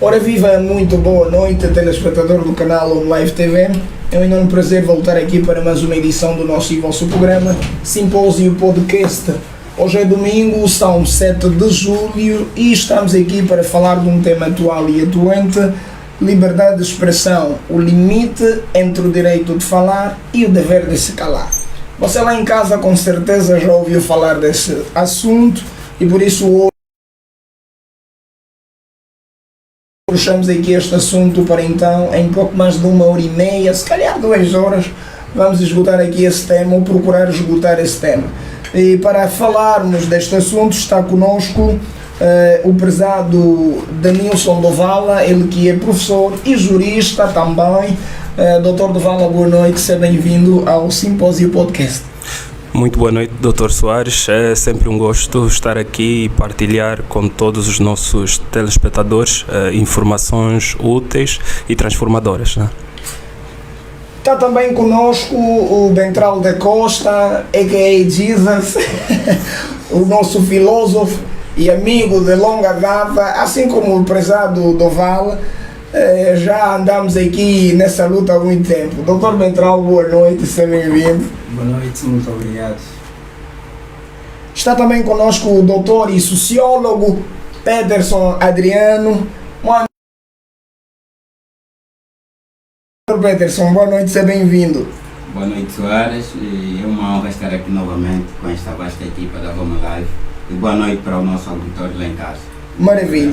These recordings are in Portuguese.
Ora viva, muito boa noite, telespectador do canal Live TV. É um enorme prazer voltar aqui para mais uma edição do nosso e vosso programa Simpósio Podcast. Hoje é domingo, são 7 de julho e estamos aqui para falar de um tema atual e atuante: liberdade de expressão, o limite entre o direito de falar e o dever de se calar. Você lá em casa com certeza já ouviu falar desse assunto e por isso hoje puxamos aqui este assunto para então, em pouco mais de 1h30, se calhar 2 horas, vamos esgotar aqui esse tema ou procurar esgotar esse tema. E para falarmos deste assunto está conosco o prezado Denilson Dovala, ele que é professor e jurista também. Dr. Dovala, boa noite, seja bem-vindo ao Simpósio Podcast. Muito boa noite, Dr. Soares. É sempre um gosto estar aqui e partilhar com todos os nossos telespectadores informações úteis e transformadoras, né? Está também conosco o Bentral da Costa, a.k.a. Jesus, o nosso filósofo e amigo de longa data, assim como o prezado Dovala. Já andamos aqui nessa luta há muito tempo. Dr. Bentral, boa noite, seja bem-vindo. Boa noite, muito obrigado. Está também conosco o doutor e sociólogo Peterson Adriano. Dr. Peterson, boa noite, seja bem-vindo. Boa noite, Soares. É uma honra estar aqui novamente com esta vasta equipa da Home Live. E boa noite para o nosso auditório lá em casa. Maravilha.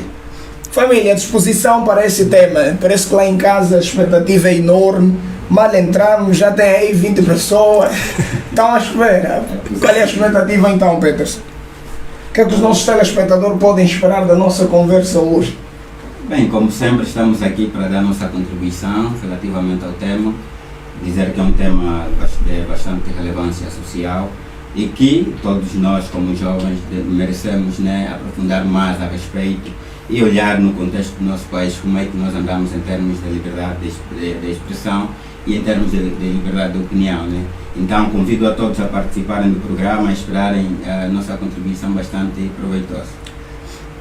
Família, à disposição para esse tema. Parece que lá em casa a expectativa é enorme. Mal entramos, já tem aí 20 pessoas. Estão à espera. Qual é a expectativa então, Peterson? O que é que os nossos telespectadores podem esperar da nossa conversa hoje? Bem, como sempre, estamos aqui para dar nossa contribuição relativamente ao tema. Dizer que é um tema de bastante relevância social e que todos nós, como jovens, merecemos, né, aprofundar mais a respeito e olhar no contexto do nosso país como é que nós andamos em termos de liberdade de expressão e em termos de liberdade de opinião, né? Então convido a todos a participarem do programa, a esperarem a nossa contribuição bastante proveitosa.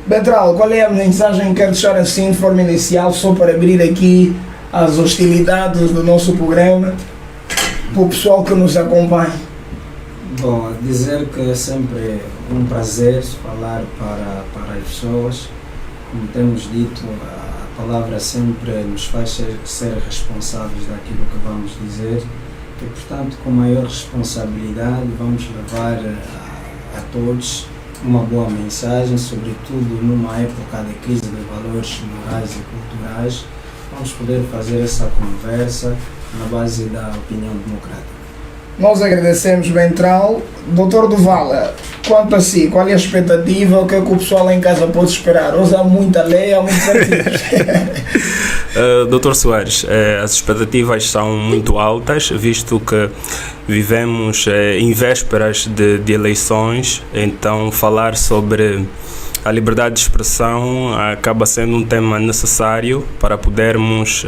Bentral, qual é a mensagem que quer deixar assim de forma inicial, só para abrir aqui as hostilidades do nosso programa para o pessoal que nos acompanha? Bom, dizer que é sempre um prazer falar para as pessoas. Como temos dito, a palavra sempre nos faz ser responsáveis daquilo que vamos dizer e, portanto, com maior responsabilidade vamos levar a todos uma boa mensagem, sobretudo numa época de crise de valores morais e culturais. Vamos poder fazer essa conversa na base da opinião democrática. Nós agradecemos, Bentral. Dr. Dovala, quanto a si, qual é a expectativa? O que é que o pessoal lá em casa pode esperar? Hoje há muita lei, há muitos artigos. Dr. Soares, as expectativas são muito altas, visto que vivemos em vésperas de eleições, então falar sobre a liberdade de expressão acaba sendo um tema necessário para podermos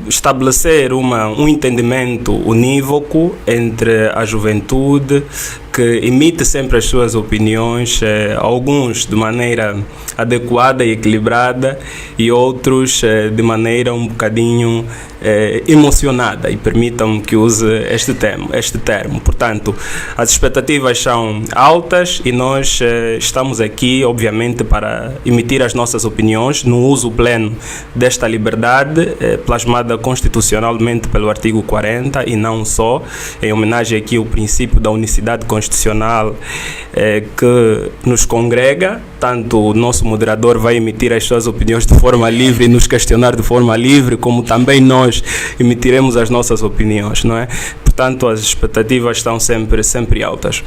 estabelecer um entendimento unívoco entre a juventude, que emite sempre as suas opiniões, alguns de maneira adequada e equilibrada e outros de maneira um bocadinho emocionada, e permitam-me que use este termo. Portanto, as expectativas são altas e nós estamos aqui, obviamente, para emitir as nossas opiniões no uso pleno desta liberdade, plasmada constitucionalmente pelo artigo 40 e não só, em homenagem aqui ao princípio da unicidade constitucional que nos congrega. Tanto o nosso moderador vai emitir as suas opiniões de forma livre e nos questionar de forma livre, como também nós emitiremos as nossas opiniões, não é? Portanto, as expectativas estão sempre altas.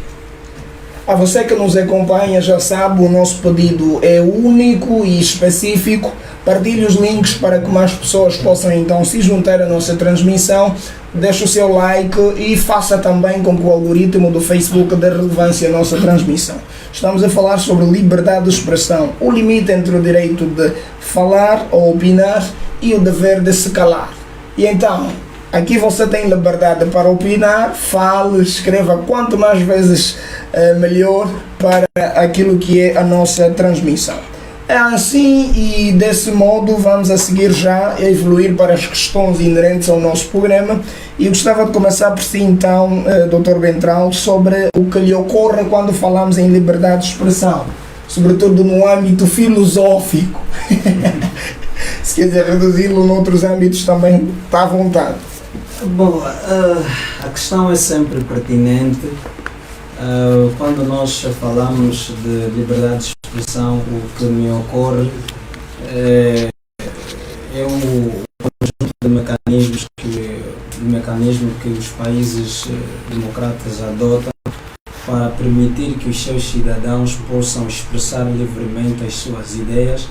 A você que nos acompanha já sabe, o nosso pedido é único e específico. Partilhe os links para que mais pessoas possam então se juntar à nossa transmissão. Deixe o seu like e faça também com que o algoritmo do Facebook dê relevância à nossa transmissão. Estamos a falar sobre liberdade de expressão, o limite entre o direito de falar ou opinar e o dever de se calar. E então, aqui você tem liberdade para opinar, fale, escreva quanto mais vezes melhor para aquilo que é a nossa transmissão. É assim, e desse modo vamos a seguir já a evoluir para as questões inerentes ao nosso programa. E gostava de começar por si então, Dr. Bentral, sobre o que lhe ocorre quando falamos em liberdade de expressão, sobretudo no âmbito filosófico. Se quiser reduzi-lo noutros âmbitos também está à vontade. Bom, a questão é sempre pertinente. Quando nós falamos de liberdade de expressão, o que me ocorre é um conjunto de mecanismos que os países democratas adotam para permitir que os seus cidadãos possam expressar livremente as suas ideias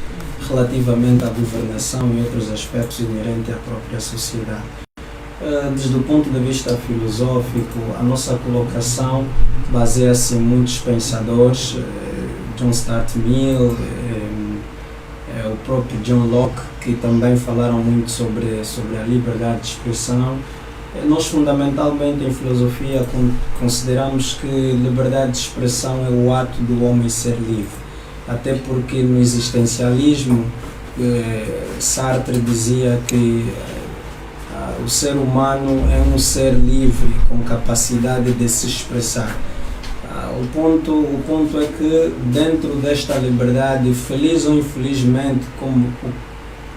relativamente à governação e outros aspectos inerentes à própria sociedade. Desde o ponto de vista filosófico, a nossa colocação baseia-se em muitos pensadores, John Stuart Mill, o próprio John Locke, que também falaram muito sobre a liberdade de expressão. Nós, fundamentalmente, em filosofia, consideramos que liberdade de expressão é o ato do homem ser livre, até porque no existencialismo, Sartre dizia que o ser humano é um ser livre, com capacidade de se expressar. O ponto é que dentro desta liberdade, feliz ou infelizmente,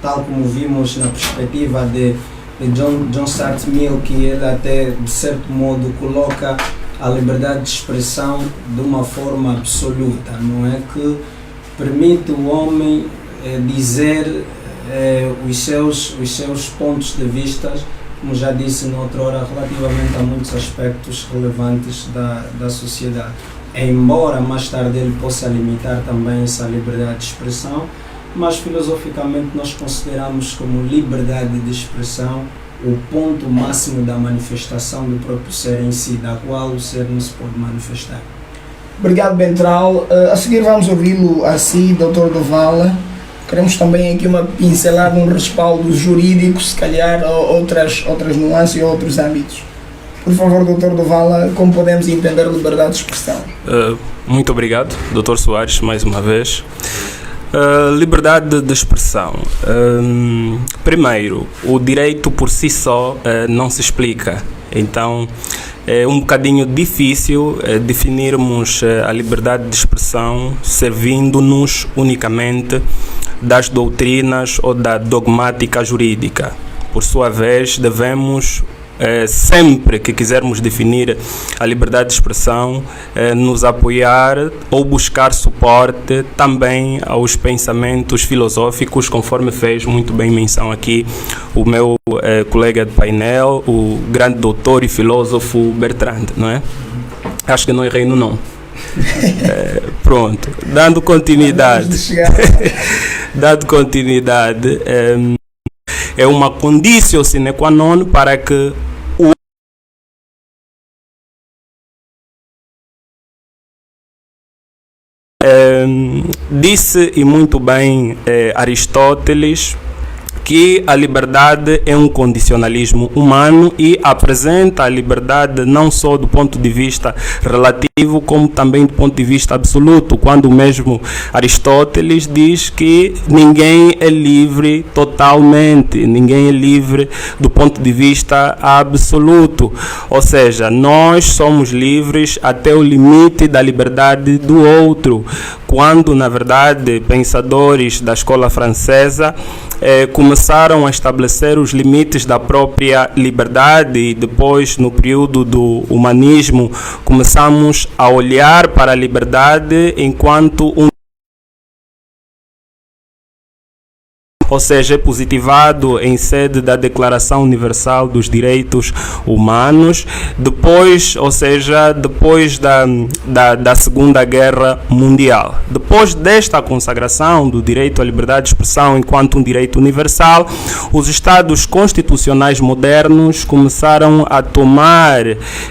tal como vimos na perspectiva de John Stuart Mill, que ele até de certo modo coloca a liberdade de expressão de uma forma absoluta, não é, que permite o homem dizer os seus pontos de vista, como já disse noutra hora, relativamente a muitos aspectos relevantes da sociedade. Embora mais tarde ele possa limitar também essa liberdade de expressão, mas filosoficamente nós consideramos como liberdade de expressão o ponto máximo da manifestação do próprio ser em si, da qual o ser não se pode manifestar. Obrigado, Bentral. A seguir vamos ouvi-lo a si, Dr. Dovala. Queremos também aqui uma pincelada, um respaldo jurídico, se calhar outras nuances e outros âmbitos. Por favor, Dr. Dovala, como podemos entender liberdade de expressão? Muito obrigado, Dr. Soares, mais uma vez. Liberdade de expressão. Primeiro, o direito por si só não se explica. Então, é um bocadinho difícil definirmos a liberdade de expressão servindo-nos unicamente das doutrinas ou da dogmática jurídica. Por sua vez, devemos, sempre que quisermos definir a liberdade de expressão, nos apoiar ou buscar suporte também aos pensamentos filosóficos, conforme fez muito bem menção aqui o meu colega de painel, o grande doutor e filósofo Bertrand, não é? Acho que não errei no nome. Pronto, dando continuidade, é uma condição sine qua non para que disse e muito bem Aristóteles que a liberdade é um condicionalismo humano e apresenta a liberdade não só do ponto de vista relativo, como também do ponto de vista absoluto, quando mesmo Aristóteles diz que ninguém é livre totalmente, ninguém é livre do ponto de vista absoluto, ou seja, nós somos livres até o limite da liberdade do outro, quando na verdade pensadores da escola francesa começaram a estabelecer os limites da própria liberdade e depois, no período do humanismo, começamos a olhar para a liberdade enquanto ou seja, é positivado em sede da Declaração Universal dos Direitos Humanos, depois da Segunda Guerra Mundial. Depois desta consagração do direito à liberdade de expressão enquanto um direito universal, os Estados constitucionais modernos começaram a tomar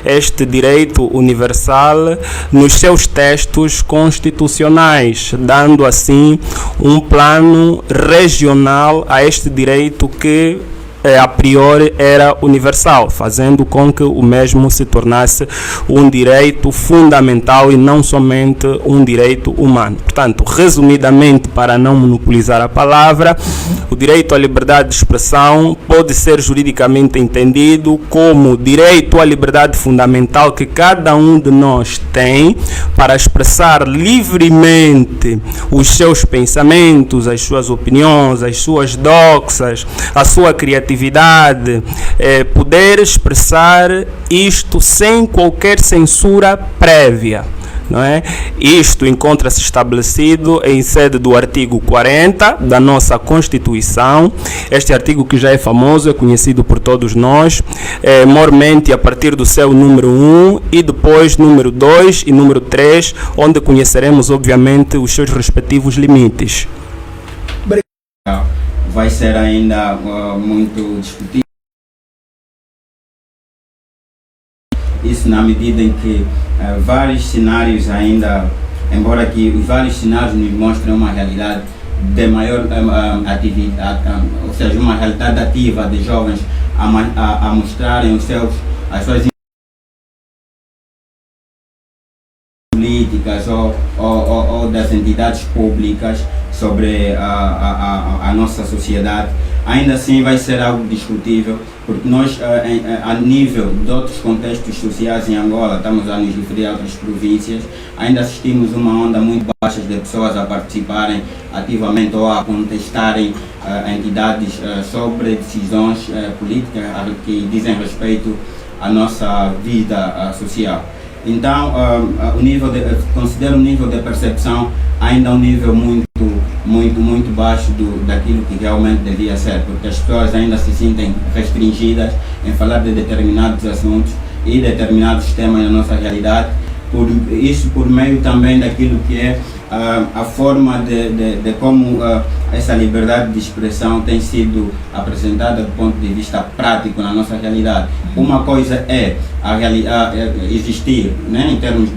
este direito universal nos seus textos constitucionais, dando assim um plano regional a este direito que a priori era universal, fazendo com que o mesmo se tornasse um direito fundamental e não somente um direito humano. Portanto, resumidamente, para não monopolizar a palavra, o direito à liberdade de expressão pode ser juridicamente entendido como direito à liberdade fundamental que cada um de nós tem para expressar livremente os seus pensamentos, as suas opiniões, as suas doxas, a sua criatividade, poder expressar isto sem qualquer censura prévia. Não é? Isto encontra-se estabelecido em sede do artigo 40 da nossa Constituição, este artigo que já é famoso, é conhecido por todos nós, mormente a partir do seu número 1 e depois número 2 e número 3, onde conheceremos obviamente os seus respectivos limites. Vai ser ainda muito discutido. Isso na medida em que vários cenários ainda, embora que os vários cenários nos mostrem uma realidade de maior atividade, ou seja, uma realidade ativa de jovens a mostrarem as suas políticas ou das entidades públicas sobre a nossa sociedade, ainda assim vai ser algo discutível, porque nós, a nível de outros contextos sociais em Angola, estamos a nos referir a outras províncias, ainda assistimos uma onda muito baixa de pessoas a participarem ativamente ou a contestarem entidades sobre decisões políticas que dizem respeito à nossa vida social. Então, considero o nível de percepção ainda um nível muito baixo daquilo que realmente devia ser, porque as pessoas ainda se sentem restringidas em falar de determinados assuntos e determinados temas na nossa realidade, por meio também daquilo que é a forma de como essa liberdade de expressão tem sido apresentada do ponto de vista prático na nossa realidade. Uma coisa é existir, né, em termos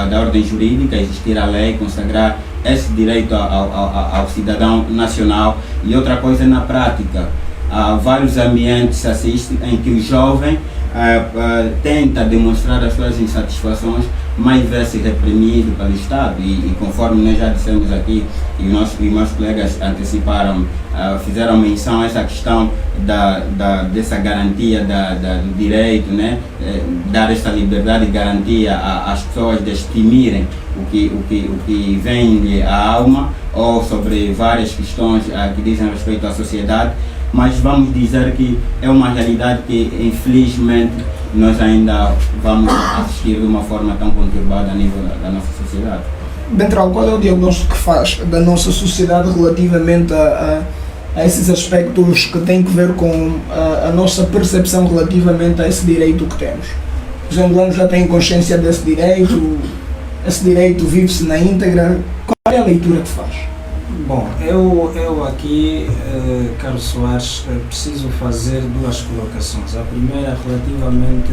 da ordem jurídica, existir a lei, consagrar esse direito ao cidadão nacional, e outra coisa é na prática. Há vários ambientes se assiste em que o jovem tenta demonstrar as suas insatisfações, mas vê-se reprimido pelo Estado, e conforme nós já dissemos aqui, e os meus colegas anteciparam, fizeram menção a essa questão dessa garantia do direito, né? Dar essa liberdade e garantia às pessoas de exprimirem o que vem à alma, ou sobre várias questões que dizem respeito à sociedade. Mas vamos dizer que é uma realidade que, infelizmente, nós ainda vamos assistir de uma forma tão conturbada a nível da nossa sociedade. Bentral, qual é o diagnóstico que faz da nossa sociedade relativamente a esses aspectos que têm que ver com a nossa percepção relativamente a esse direito que temos? Os angolanos já têm consciência desse direito? Esse direito vive-se na íntegra? Qual é a leitura que faz? Bom, eu aqui, Carlos Soares, preciso fazer duas colocações. A primeira relativamente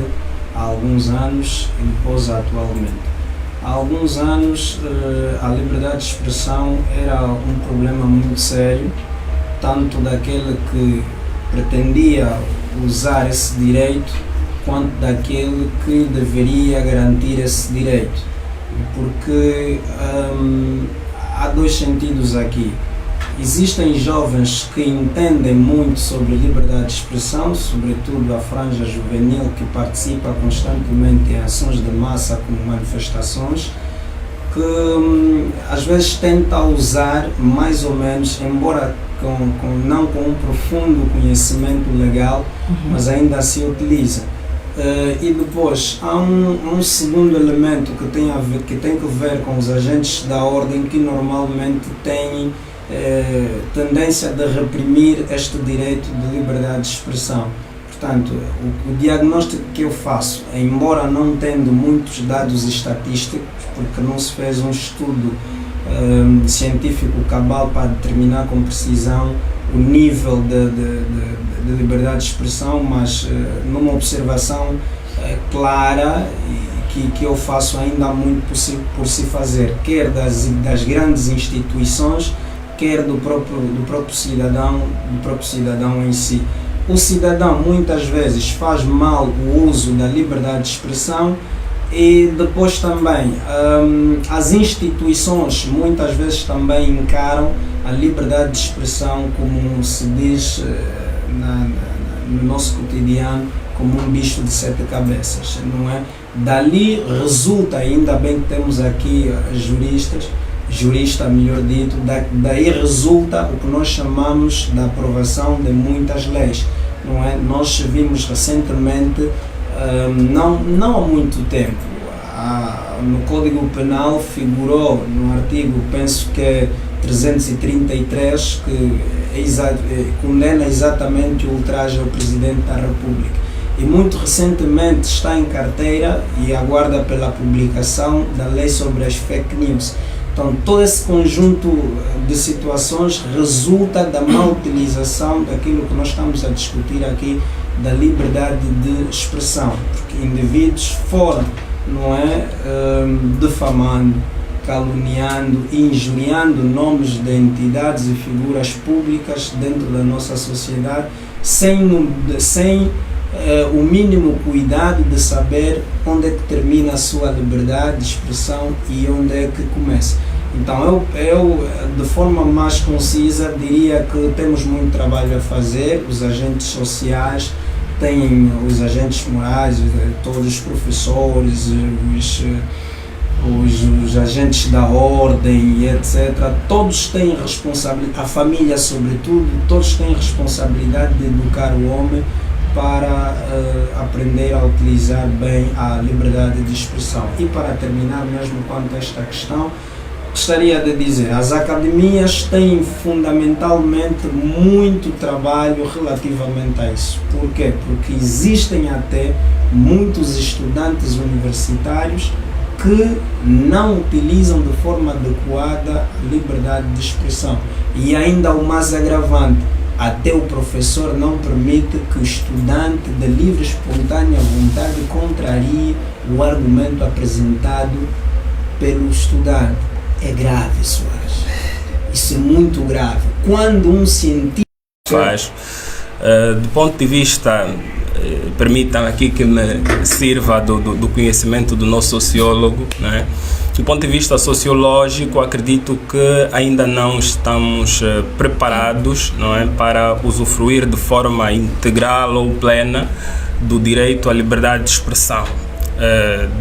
a alguns anos e depois atualmente. Há alguns anos a liberdade de expressão era um problema muito sério, tanto daquele que pretendia usar esse direito, quanto daquele que deveria garantir esse direito. Porque há dois sentidos aqui. Existem jovens que entendem muito sobre liberdade de expressão, sobretudo a franja juvenil que participa constantemente em ações de massa como manifestações, que às vezes tenta usar mais ou menos, embora não com um profundo conhecimento legal, mas ainda assim utiliza. E depois há um segundo elemento que tem que ver com os agentes da ordem, que normalmente têm tendência de reprimir este direito de liberdade de expressão. Portanto, o diagnóstico que eu faço, embora não tendo muitos dados estatísticos, porque não se fez um estudo científico cabal para determinar com precisão o nível de liberdade de expressão, mas numa observação clara que eu faço, ainda há muito por se fazer, quer das grandes instituições, quer do próprio cidadão em si. o cidadão muitas vezes faz mal o uso da liberdade de expressão e depois também as instituições muitas vezes também encaram a liberdade de expressão, como se diz no nosso cotidiano, como um bicho de 7 cabeças, não é? Dali resulta, ainda bem que temos aqui jurista melhor dito, daí resulta o que nós chamamos da aprovação de muitas leis, não é? Nós vimos recentemente, não há muito tempo, no Código Penal figurou no artigo, penso que é 333, que condena exatamente o ultraje ao Presidente da República. E muito recentemente está em carteira e aguarda pela publicação da lei sobre as fake news. Então, todo esse conjunto de situações resulta da má utilização daquilo que nós estamos a discutir aqui, da liberdade de expressão, porque indivíduos foram, não é, difamando, caluniando e injuriando nomes de entidades e figuras públicas dentro da nossa sociedade, sem o mínimo cuidado de saber onde é que termina a sua liberdade de expressão e onde é que começa. Então eu de forma mais concisa diria que temos muito trabalho a fazer, os agentes sociais têm, os agentes morais, todos os professores, os agentes da ordem e etc. Todos têm responsabilidade, a família sobretudo, todos têm responsabilidade de educar o homem para aprender a utilizar bem a liberdade de expressão. E para terminar mesmo quanto a esta questão, gostaria de dizer, as academias têm fundamentalmente muito trabalho relativamente a isso. Por quê? Porque existem até muitos estudantes universitários que não utilizam de forma adequada a liberdade de expressão. E ainda o mais agravante, até o professor não permite que o estudante de livre e espontânea vontade contrarie o argumento apresentado pelo estudante. É grave, Soares. Isso é muito grave. Quando um cientista faz, do ponto de vista, permitam aqui que me sirva do conhecimento do nosso sociólogo, né? Do ponto de vista sociológico, acredito que ainda não estamos preparados, não é, para usufruir de forma integral ou plena do direito à liberdade de expressão.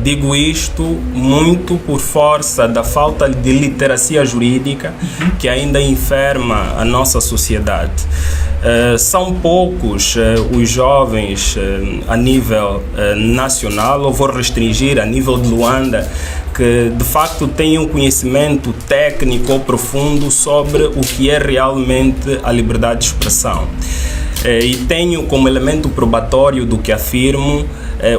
Digo isto muito por força da falta de literacia jurídica que ainda enferma a nossa sociedade. São poucos os jovens a nível nacional, ou vou restringir a nível de Luanda, que de facto têm um conhecimento técnico ou profundo sobre o que é realmente a liberdade de expressão. E tenho como elemento probatório do que afirmo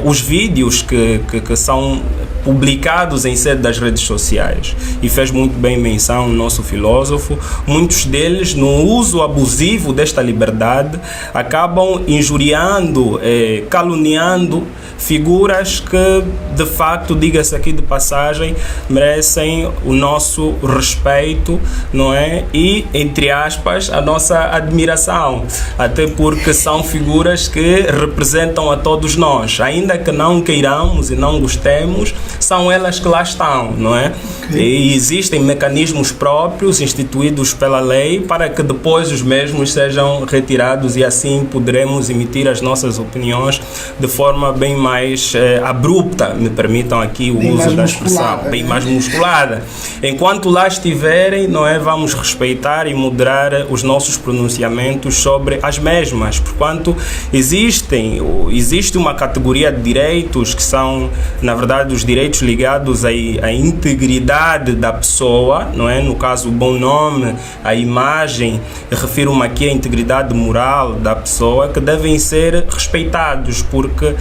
os vídeos que são publicados em sede das redes sociais, e fez muito bem menção o nosso filósofo. Muitos deles, no uso abusivo desta liberdade, acabam injuriando, caluniando figuras que, de facto, diga-se aqui de passagem, merecem o nosso respeito, não é? E, entre aspas, a nossa admiração, até porque são figuras que representam a todos nós, ainda que não queiramos e não gostemos, são elas que lá estão, não é? E existem mecanismos próprios instituídos pela lei para que depois os mesmos sejam retirados, e assim poderemos emitir as nossas opiniões de forma bem mais abrupta, me permitam aqui o bem uso da expressão, bem mais musculada. Enquanto lá estiverem, não é, vamos respeitar e moderar os nossos pronunciamentos sobre as mesmas, porquanto existe uma categoria de direitos que são, na verdade, os direitos ligados à integridade da pessoa, não é? No caso, o bom nome, a imagem, refiro-me aqui à integridade moral da pessoa, que devem ser respeitados, porque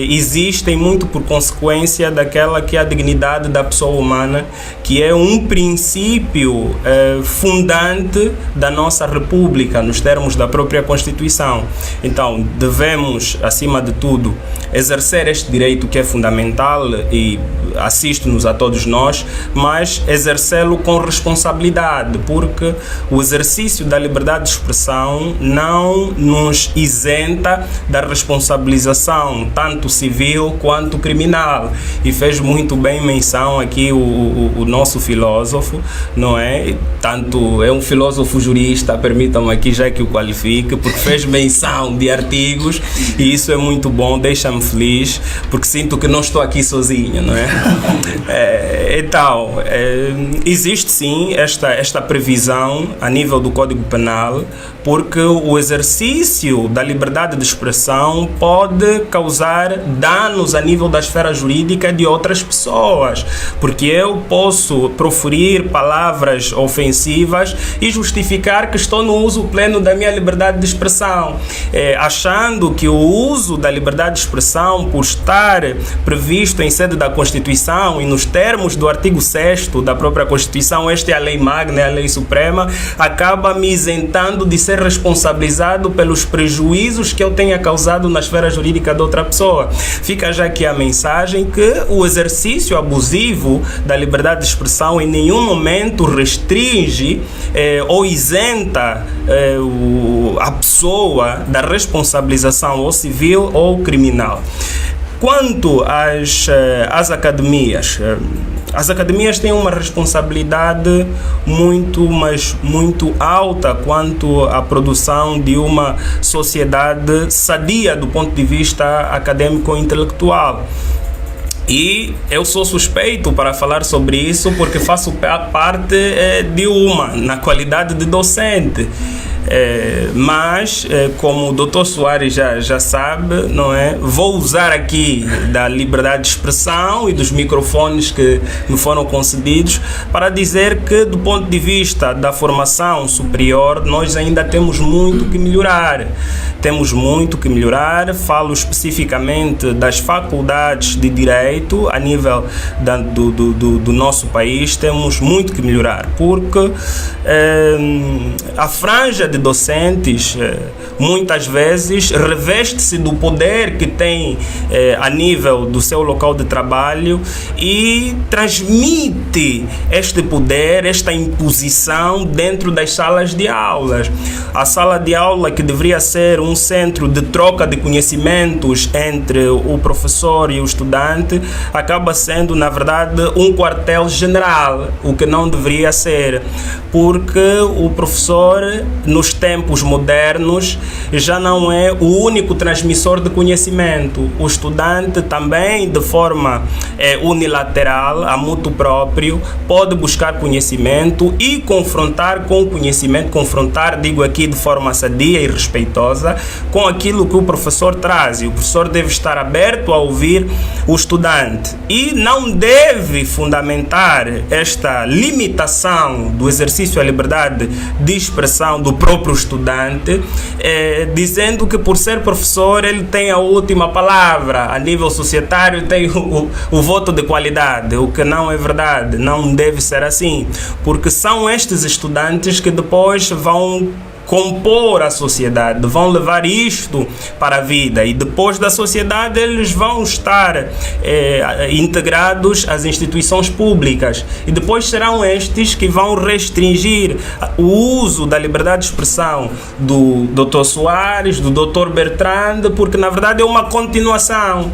existem muito por consequência daquela que é a dignidade da pessoa humana, que é um princípio fundante da nossa República, nos termos da própria Constituição. Então, devemos, acima de tudo, exercer este direito que é fundamental e assiste-nos a todos nós, mas exercê-lo com responsabilidade, porque o exercício da liberdade de expressão não nos isenta da responsabilização, tanto civil quanto criminal. E fez muito bem menção aqui o nosso filósofo, não é? Tanto é um filósofo jurista, permitam-me aqui já que o qualifique, porque fez menção de artigos e isso é muito bom, deixa-me feliz, porque sinto que não estou aqui sozinho, não é? Então, existe sim esta previsão a nível do Código Penal, porque o exercício da liberdade de expressão pode causar danos a nível da esfera jurídica de outras pessoas, porque eu posso proferir palavras ofensivas e justificar que estou no uso pleno da minha liberdade de expressão, achando que o uso da liberdade de expressão, por estar previsto em sede da Constituição e nos termos do artigo 6º da própria Constituição, esta é a lei magna, é a lei suprema, acaba me isentando de ser responsabilizado pelos prejuízos que eu tenha causado na esfera jurídica de outra pessoa. Fica já aqui a mensagem que o exercício abusivo da liberdade de expressão em nenhum momento restringe ou isenta a pessoa da responsabilização ou civil ou criminal. Quanto às academias, as academias têm uma responsabilidade muito alta quanto à produção de uma sociedade sadia do ponto de vista acadêmico-intelectual. E eu sou suspeito para falar sobre isso porque faço parte de na qualidade de docente. Mas, como o Dr. Soares já sabe, não é? Vou usar aqui da liberdade de expressão e dos microfones que me foram concedidos para dizer que, do ponto de vista da formação superior, nós ainda temos muito que melhorar. Temos muito que melhorar. Falo especificamente das faculdades de Direito a nível do nosso país. Temos muito que melhorar, porque a franja de docentes muitas vezes reveste-se do poder que tem a nível do seu local de trabalho e transmite este poder, esta imposição dentro das salas de aulas. A sala de aula, que deveria ser um centro de troca de conhecimentos entre o professor e o estudante, acaba sendo, na verdade, um quartel-general, o que não deveria ser, porque o professor, nos tempos modernos, já não é o único transmissor de conhecimento. O estudante também, de forma unilateral, a motu próprio, pode buscar conhecimento e confrontar com o conhecimento, confrontar, digo aqui de forma sadia e respeitosa, com aquilo que o professor traz. E o professor deve estar aberto a ouvir o estudante e não deve fundamentar esta limitação do exercício à liberdade de expressão do próprio estudante, dizendo que por ser professor ele tem a última palavra, a nível societário tem o voto de qualidade, o que não é verdade, não deve ser assim, porque são estes estudantes que depois vão compor a sociedade, vão levar isto para a vida, e depois da sociedade eles vão estar integrados às instituições públicas, e depois serão estes que vão restringir o uso da liberdade de expressão do Dr. Soares, do Dr. Bertrand, porque na verdade é uma continuação.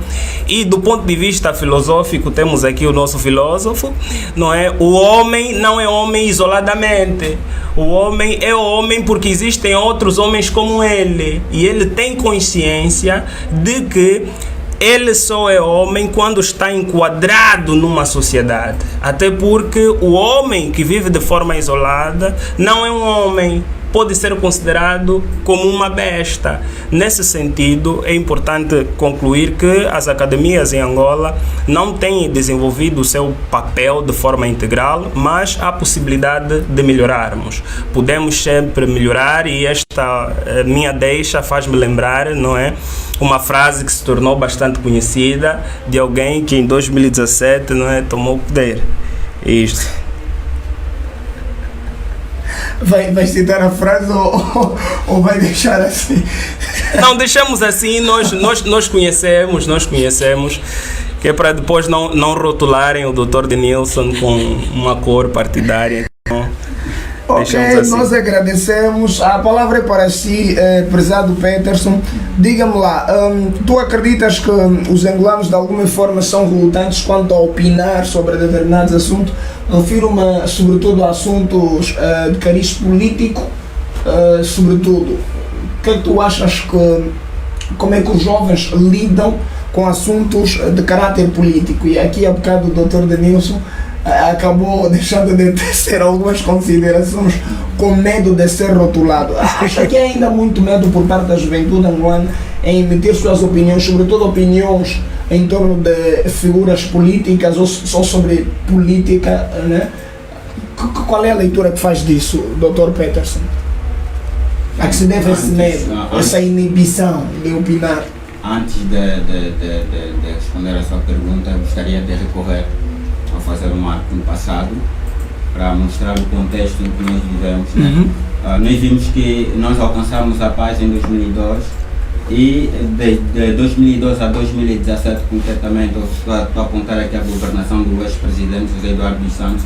E do ponto de vista filosófico, temos aqui o nosso filósofo, não é? O homem não é homem isoladamente. O homem é homem porque existem outros homens como ele, e ele tem consciência de que ele só é homem quando está enquadrado numa sociedade. Até porque o homem que vive de forma isolada não é um homem, pode ser considerado como uma besta. Nesse sentido, é importante concluir que as academias em Angola não têm desenvolvido o seu papel de forma integral, mas há possibilidade de melhorarmos. Podemos sempre melhorar, e esta minha deixa faz-me lembrar, não é, uma frase que se tornou bastante conhecida de alguém que em 2017, não é, tomou o poder. Isto. Vai citar a frase ou vai deixar assim? Não, deixamos assim, nós conhecemos, que é para depois não rotularem o Dr. Denilson com uma cor partidária. Então, Ok, assim. nós agradecemos. A palavra é para si, prezado Peterson. Diga-me lá, tu acreditas que os angolanos de alguma forma são relutantes quanto a opinar sobre determinados assuntos? Refiro-me sobretudo a assuntos de cariz político, sobretudo. O que é que tu achas que, como é que os jovens lidam com assuntos de caráter político? E aqui há bocado o Dr. Denilson acabou deixando de tecer algumas considerações com medo de ser rotulado. Acho que há ainda muito medo por parte da juventude angolana em emitir suas opiniões, sobretudo opiniões em torno de figuras políticas ou sobre política, né? Qual é a leitura que faz disso, Dr. Peterson? A que se deve esse medo, essa inibição de opinar? Antes de responder a sua pergunta, gostaria de recorrer a fazer um marco no passado para mostrar o contexto em que nós vivemos. Né? Nós vimos que nós alcançamos a paz em 2002 e de 2012 a 2017, concretamente, estou a apontar aqui a governação do ex-presidente José Eduardo dos Santos,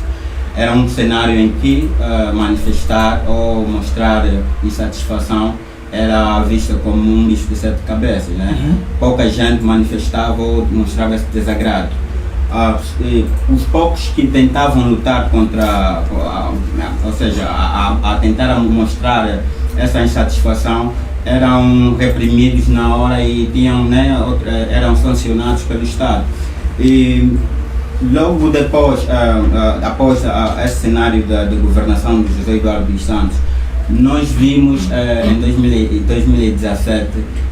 era um cenário em que manifestar ou mostrar insatisfação era vista como um bicho de sete cabeças. Né? Pouca gente manifestava ou mostrava esse desagrado. Os poucos que tentavam lutar contra, ou seja, a tentar mostrar essa insatisfação, eram reprimidos na hora e tinham, né, eram sancionados pelo Estado. E logo depois, após esse cenário de governação de José Eduardo dos Santos, nós vimos em 2017,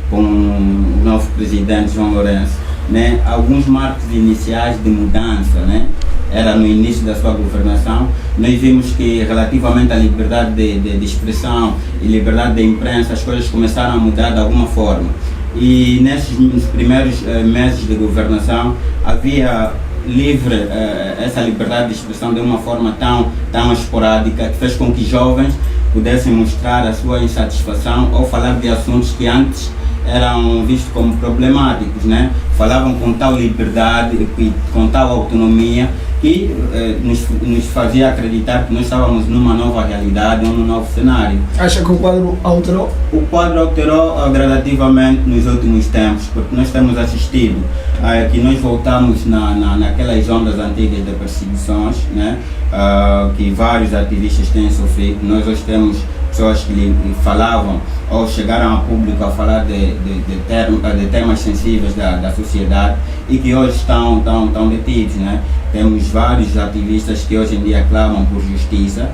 com o novo presidente João Lourenço, né, alguns marcos iniciais de mudança, né? Era no início da sua governação. Nós vimos que relativamente à liberdade de expressão e liberdade de imprensa, as coisas começaram a mudar de alguma forma. E nos primeiros meses de governação havia essa liberdade de expressão de uma forma tão esporádica, que fez com que jovens pudessem mostrar a sua insatisfação ou falar de assuntos que antes eram vistos como problemáticos, né? Falavam com tal liberdade e com tal autonomia que nos fazia acreditar que nós estávamos numa nova realidade, num novo cenário. Acha que o quadro alterou? O quadro alterou gradativamente nos últimos tempos, porque nós temos assistido que nós voltamos naquelas ondas antigas de perseguições, né? Que vários ativistas têm sofrido. Nós hoje temos pessoas que falavam ou chegaram a público a falar de temas sensíveis da sociedade e que hoje estão detidos, né? Temos vários ativistas que hoje em dia clamam por justiça,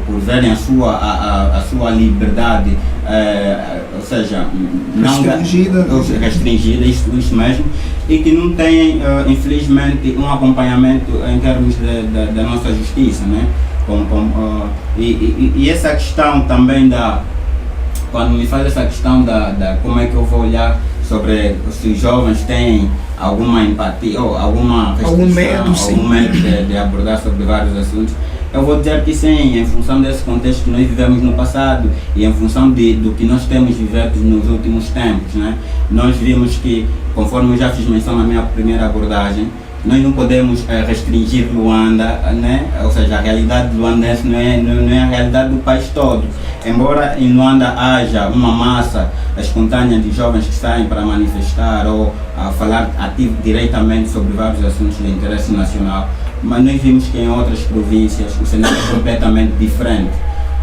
por verem a sua liberdade, ou seja, restringida, isso mesmo, e que não têm, infelizmente, um acompanhamento em termos da nossa justiça, né? E essa questão também quando me faz essa questão da como é que eu vou olhar sobre se os jovens têm alguma empatia ou alguma restrição, algum medo de abordar sobre vários assuntos, eu vou dizer que sim, em função desse contexto que nós vivemos no passado e em função do que nós temos vivido nos últimos tempos, né? Nós vimos que, conforme eu já fiz menção na minha primeira abordagem, nós não podemos restringir Luanda, né? Ou seja, a realidade luandense não é a realidade do país todo. Embora em Luanda haja uma massa espontânea de jovens que saem para manifestar ou falar diretamente sobre vários assuntos de interesse nacional, mas nós vimos que em outras províncias o cenário é completamente diferente.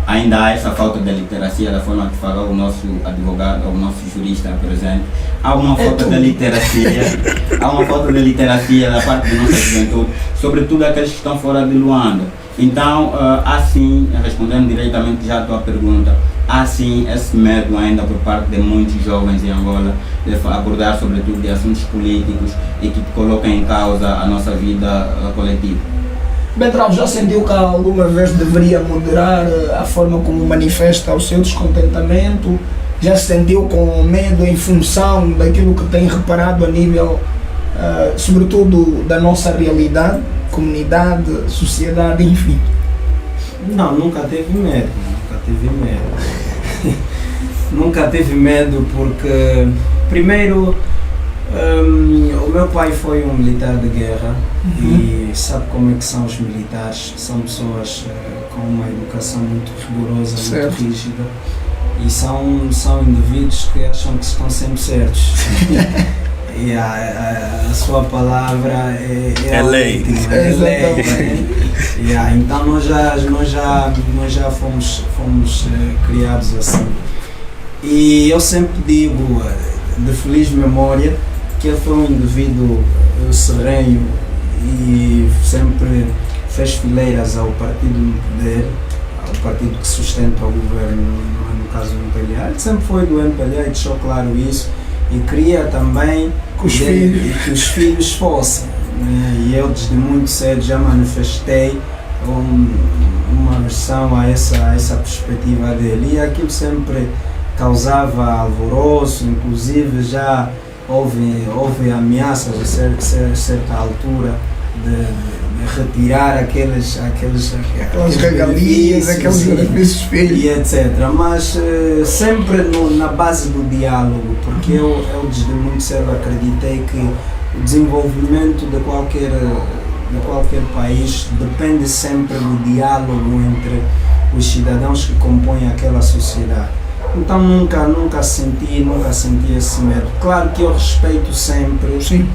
Ainda há essa falta de literacia, da forma que falou o nosso advogado, o nosso jurista presente. Há uma falta de literacia da parte da nossa juventude, sobretudo aqueles que estão fora de Luanda. Então, há sim, respondendo diretamente já a tua pergunta, há sim esse medo ainda por parte de muitos jovens em Angola de abordar sobretudo de assuntos políticos e que colocam em causa a nossa vida coletiva. Betral, já sentiu que alguma vez deveria moderar a forma como manifesta o seu descontentamento? Já se sentiu com medo em função daquilo que tem reparado a nível, sobretudo, da nossa realidade, comunidade, sociedade, enfim? Não, nunca teve medo. Nunca teve medo porque, primeiro, O meu pai foi um militar de guerra e sabe como é que são os militares. São pessoas com uma educação muito rigorosa, Certo. muito rígida, e são indivíduos que acham que estão sempre certos. E a sua palavra é a lei. última, é lei. Né? Então nós já fomos criados assim. E eu sempre digo, de feliz memória, que ele foi um indivíduo sereno e sempre fez fileiras ao partido no poder, ao partido que sustenta o governo, no caso do MPLA. Ele sempre foi do MPLA e deixou claro isso, e queria também Com os filhos. que os filhos fossem. Né? E eu desde muito cedo já manifestei uma aversão a essa perspectiva dele, e aquilo sempre causava alvoroço. Inclusive já houve ameaças a certa altura de retirar aquelas regalias, benefícios aqueles benefícios filhos. e etc. Mas sempre na base do diálogo, porque eu desde muito cedo acreditei que o desenvolvimento de qualquer país depende sempre do diálogo entre os cidadãos que compõem aquela sociedade. Então nunca senti esse medo. Claro que eu respeito sempre Sim.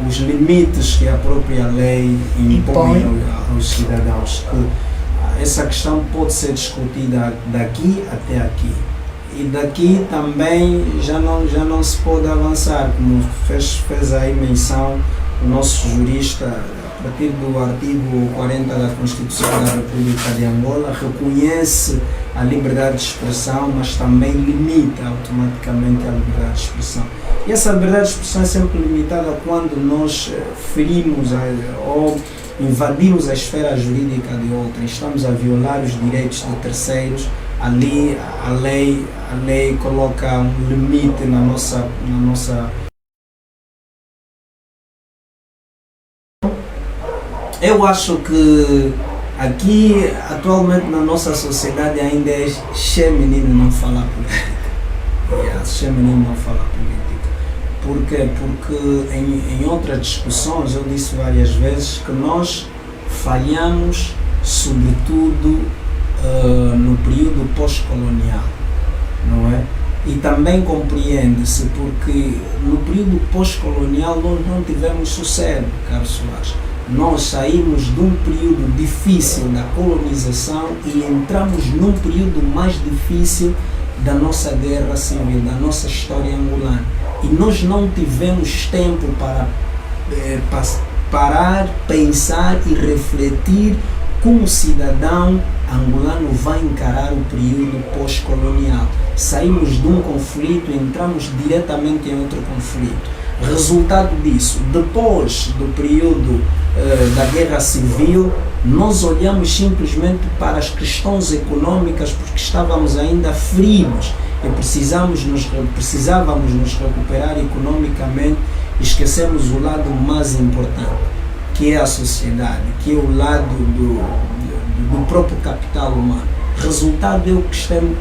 os limites que a própria lei impõe aos cidadãos. Que essa questão pode ser discutida daqui até aqui. E daqui também já não se pode avançar, como fez aí menção o nosso jurista, a partir do artigo 40 da Constituição da República de Angola, reconhece a liberdade de expressão, mas também limita automaticamente a liberdade de expressão. E essa liberdade de expressão é sempre limitada quando nós ferimos ou invadimos a esfera jurídica de outrem, estamos a violar os direitos de terceiros. Ali a lei coloca um limite na nossa. Eu acho que aqui, atualmente, na nossa sociedade ainda é cheio menino não falar política. Cheio menino não falar política. Por quê? Porque em outras discussões eu disse várias vezes que nós falhamos, sobretudo, no período pós-colonial, não é? E também compreende-se porque no período pós-colonial nós não tivemos sossego, Carlos Soares. Nós saímos de um período difícil da colonização e entramos num período mais difícil da nossa guerra civil, da nossa história angolana. E nós não tivemos tempo para parar, pensar e refletir como o cidadão angolano vai encarar o período pós-colonial. Saímos de um conflito e entramos diretamente em outro conflito. Resultado disso, depois do período da guerra civil, nós olhamos simplesmente para as questões econômicas porque estávamos ainda feridos e precisávamos nos recuperar economicamente. Esquecemos o lado mais importante, que é a sociedade, que é o lado do próprio capital humano. Resultado é o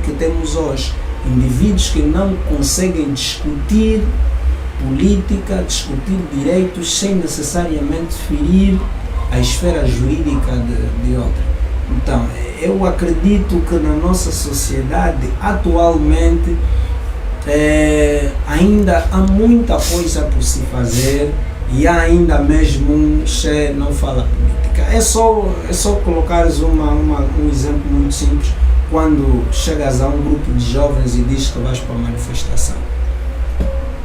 que temos hoje. Indivíduos que não conseguem discutir política, discutir direitos sem necessariamente ferir a esfera jurídica de outra. Então, eu acredito que na nossa sociedade, atualmente, ainda há muita coisa por se fazer e há ainda mesmo não fala política. É só colocares um exemplo muito simples. Quando chegas a um grupo de jovens e dizes que vais para a manifestação,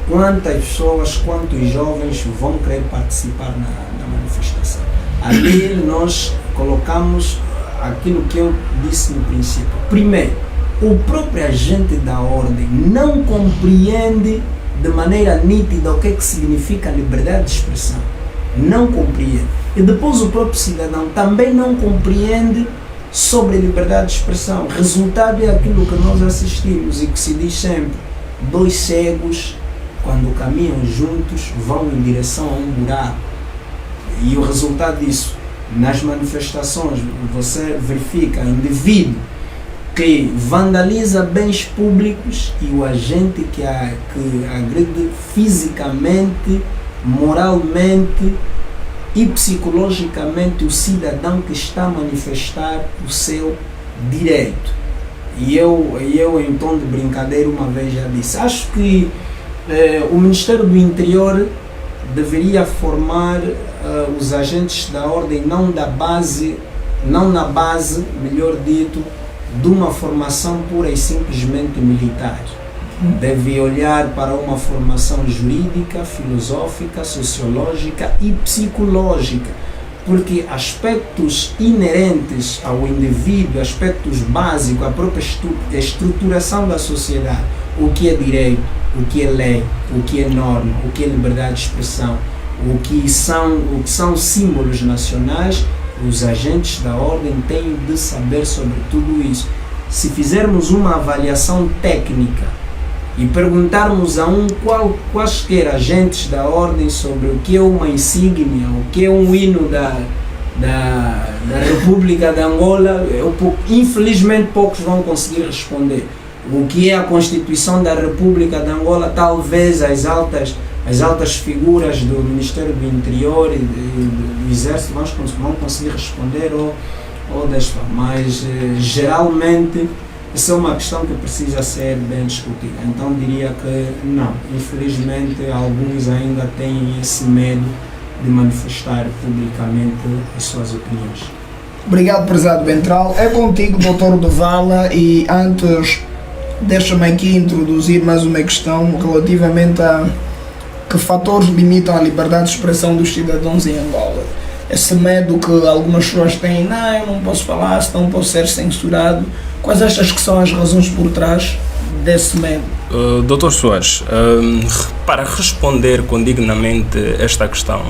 quantas pessoas, quantos jovens vão querer participar na manifestação? Ali nós colocamos aquilo que eu disse no princípio. Primeiro, o próprio agente da ordem não compreende de maneira nítida o que significa liberdade de expressão. Não compreende. E depois o próprio cidadão também não compreende sobre liberdade de expressão. Resultado é aquilo que nós assistimos e que se diz sempre: dois cegos, quando caminham juntos, vão em direção a um buraco. E o resultado disso, nas manifestações, você verifica indivíduo que vandaliza bens públicos e o agente que agride fisicamente, moralmente e psicologicamente o cidadão que está a manifestar o seu direito. E eu em tom de brincadeira uma vez já disse, acho que o Ministério do Interior deveria formar os agentes da ordem não na base, melhor dito, de uma formação pura e simplesmente militar. Deve olhar para uma formação jurídica, filosófica, sociológica e psicológica, porque aspectos inerentes ao indivíduo, aspectos básicos, a própria estruturação da sociedade, o que é direito, o que é lei, o que é norma, o que é liberdade de expressão, o que são símbolos nacionais, os agentes da ordem têm de saber sobre tudo isso. Se fizermos uma avaliação técnica e perguntarmos a quaisquer agentes da ordem sobre o que é uma insígnia, o que é um hino da República de Angola, infelizmente poucos vão conseguir responder. O que é a Constituição da República de Angola, talvez as altas figuras do Ministério do Interior e do Exército vão conseguir responder ou desta forma, mas geralmente essa é uma questão que precisa ser bem discutida. Então diria que não, infelizmente alguns ainda têm esse medo de manifestar publicamente as suas opiniões. Obrigado, prezado Bentral. É contigo, Dr. Devala, e antes deixa-me aqui introduzir mais uma questão relativamente a que fatores limitam a liberdade de expressão dos cidadãos em Angola. Esse medo que algumas pessoas têm, não, eu não posso falar, senão posso ser censurado. Quais achas que são as razões por trás desse medo? Dr. Soares, para responder condignamente esta questão,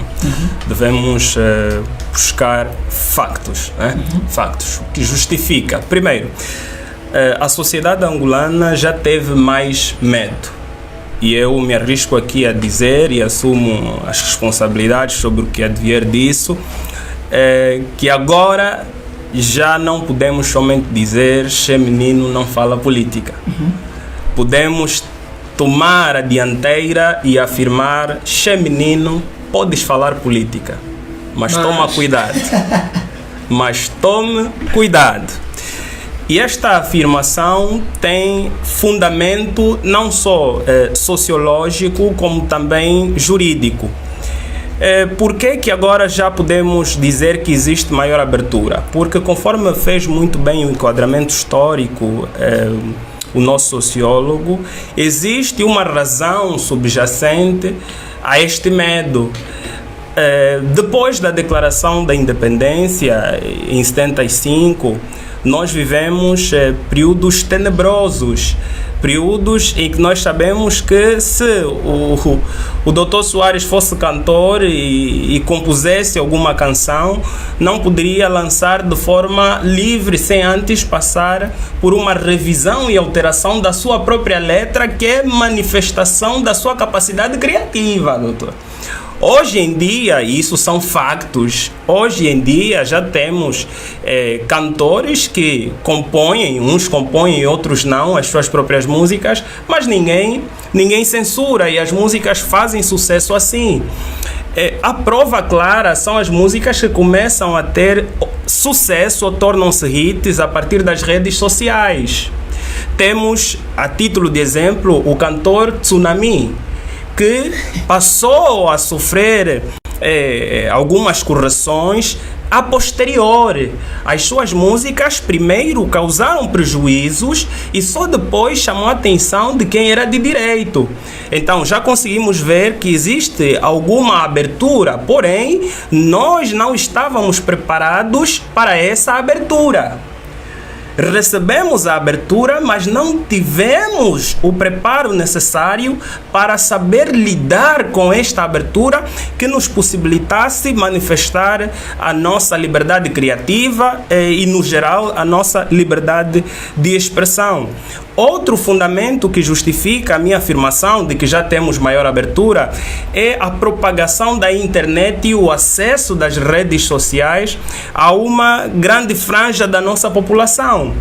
devemos buscar factos, factos, que justifica. Primeiro, a sociedade angolana já teve mais medo. E eu me arrisco aqui a dizer e assumo as responsabilidades sobre o que advier disso, que agora já não podemos somente dizer "che menino não fala política". Podemos tomar a dianteira e afirmar "che menino, podes falar política, mas toma cuidado". Mas tome cuidado. E esta afirmação tem fundamento não só sociológico, como também jurídico. Por que agora já podemos dizer que existe maior abertura? Porque, conforme fez muito bem o enquadramento histórico o nosso sociólogo, existe uma razão subjacente a este medo. Depois da declaração da independência, em 75, nós vivemos períodos tenebrosos, períodos em que nós sabemos que se o Dr. Soares fosse cantor e compusesse alguma canção, não poderia lançar de forma livre, sem antes passar por uma revisão e alteração da sua própria letra, que é manifestação da sua capacidade criativa, doutor. Hoje em dia, isso são factos, hoje em dia já temos cantores que compõem, uns compõem, outros não, as suas próprias músicas, mas ninguém censura e as músicas fazem sucesso assim. A prova clara são as músicas que começam a ter sucesso ou tornam-se hits a partir das redes sociais. Temos, a título de exemplo, o cantor Tsunami, que passou a sofrer algumas correções a posteriori. As suas músicas primeiro causaram prejuízos e só depois chamou a atenção de quem era de direito. Então já conseguimos ver que existe alguma abertura, porém nós não estávamos preparados para essa abertura. Recebemos a abertura, mas não tivemos o preparo necessário para saber lidar com esta abertura que nos possibilitasse manifestar a nossa liberdade criativa e, no geral, a nossa liberdade de expressão. Outro fundamento que justifica a minha afirmação de que já temos maior abertura é a propagação da internet e o acesso das redes sociais a uma grande franja da nossa população.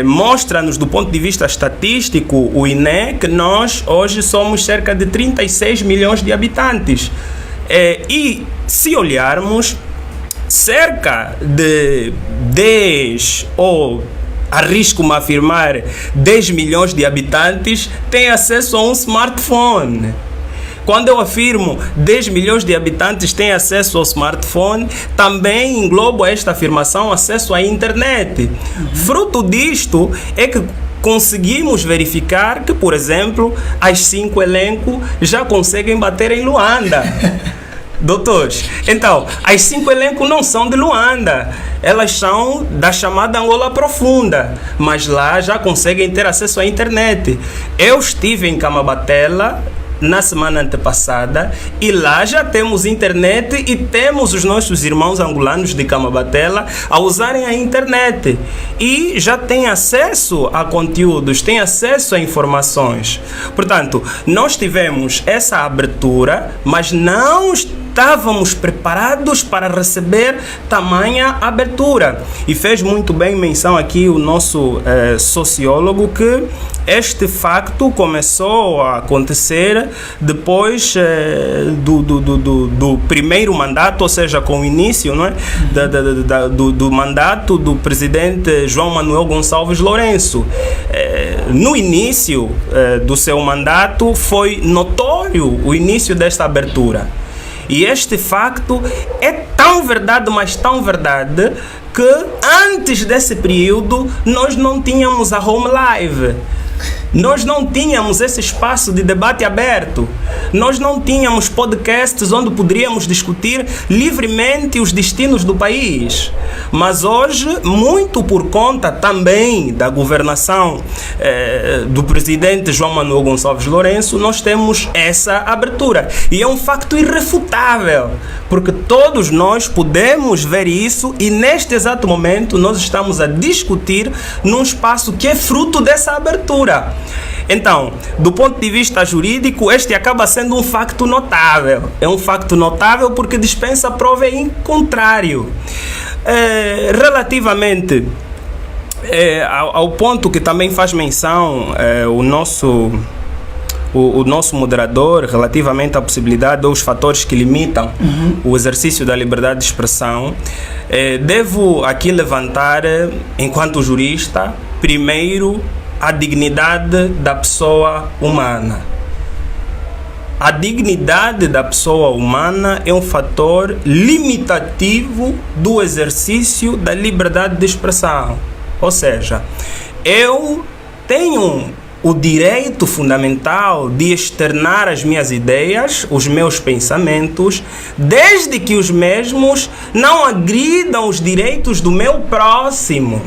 mostra-nos do ponto de vista estatístico, o INE, que nós hoje somos cerca de 36 milhões de habitantes. E se olharmos, cerca de 10 ou arrisco-me a afirmar 10 milhões de habitantes têm acesso a um smartphone. Quando eu afirmo 10 milhões de habitantes têm acesso ao smartphone, também englobo esta afirmação acesso à internet. Fruto disto é que conseguimos verificar que, por exemplo, as 5 elencos já conseguem bater em Luanda. Doutores, então, as 5 elencos não são de Luanda, elas são da chamada Angola Profunda, mas lá já conseguem ter acesso à internet. Eu estive em Camabatela na semana antepassada e lá já temos internet e temos os nossos irmãos angolanos de Camabatela a usarem a internet e já têm acesso a conteúdos, têm acesso a informações. Portanto, nós tivemos essa abertura, mas não estávamos preparados para receber tamanha abertura. E fez muito bem menção aqui o nosso sociólogo que este facto começou a acontecer depois do primeiro mandato, ou seja, com o início, não é? do mandato do presidente João Manuel Gonçalves Lourenço. No início do seu mandato foi notório o início desta abertura. E este facto é tão verdade, mas tão verdade, que antes desse período nós não tínhamos a Home Live. Nós não tínhamos esse espaço de debate aberto. Nós não tínhamos podcasts onde poderíamos discutir livremente os destinos do país. Mas hoje, muito por conta também da governação do presidente João Manuel Gonçalves Lourenço, nós temos essa abertura. E é um facto irrefutável, porque todos nós podemos ver isso e neste exato momento nós estamos a discutir num espaço que é fruto dessa abertura. Então, do ponto de vista jurídico, este acaba sendo um facto notável. É um facto notável porque dispensa prova em contrário. Relativamente ao ponto que também faz menção o nosso moderador, relativamente à possibilidade ou os fatores que limitam o exercício da liberdade de expressão, devo aqui levantar, enquanto jurista, primeiro, a dignidade da pessoa humana. A dignidade da pessoa humana é um fator limitativo do exercício da liberdade de expressão. Ou seja, eu tenho o direito fundamental de externar as minhas ideias, os meus pensamentos, desde que os mesmos não agridam os direitos do meu próximo.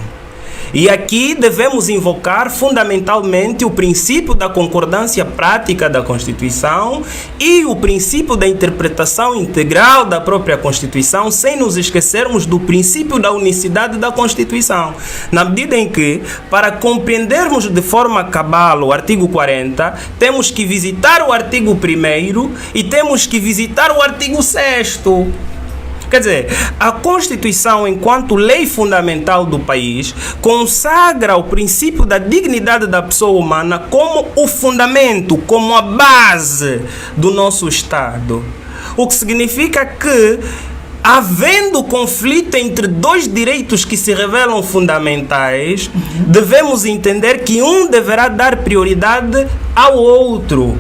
E aqui devemos invocar fundamentalmente o princípio da concordância prática da Constituição e o princípio da interpretação integral da própria Constituição, sem nos esquecermos do princípio da unicidade da Constituição. Na medida em que, para compreendermos de forma cabal o artigo 40, temos que visitar o artigo 1º e temos que visitar o artigo 6º. Quer dizer, a Constituição, enquanto lei fundamental do país, consagra o princípio da dignidade da pessoa humana como o fundamento, como a base do nosso Estado. O que significa que, havendo conflito entre dois direitos que se revelam fundamentais, devemos entender que um deverá dar prioridade ao outro.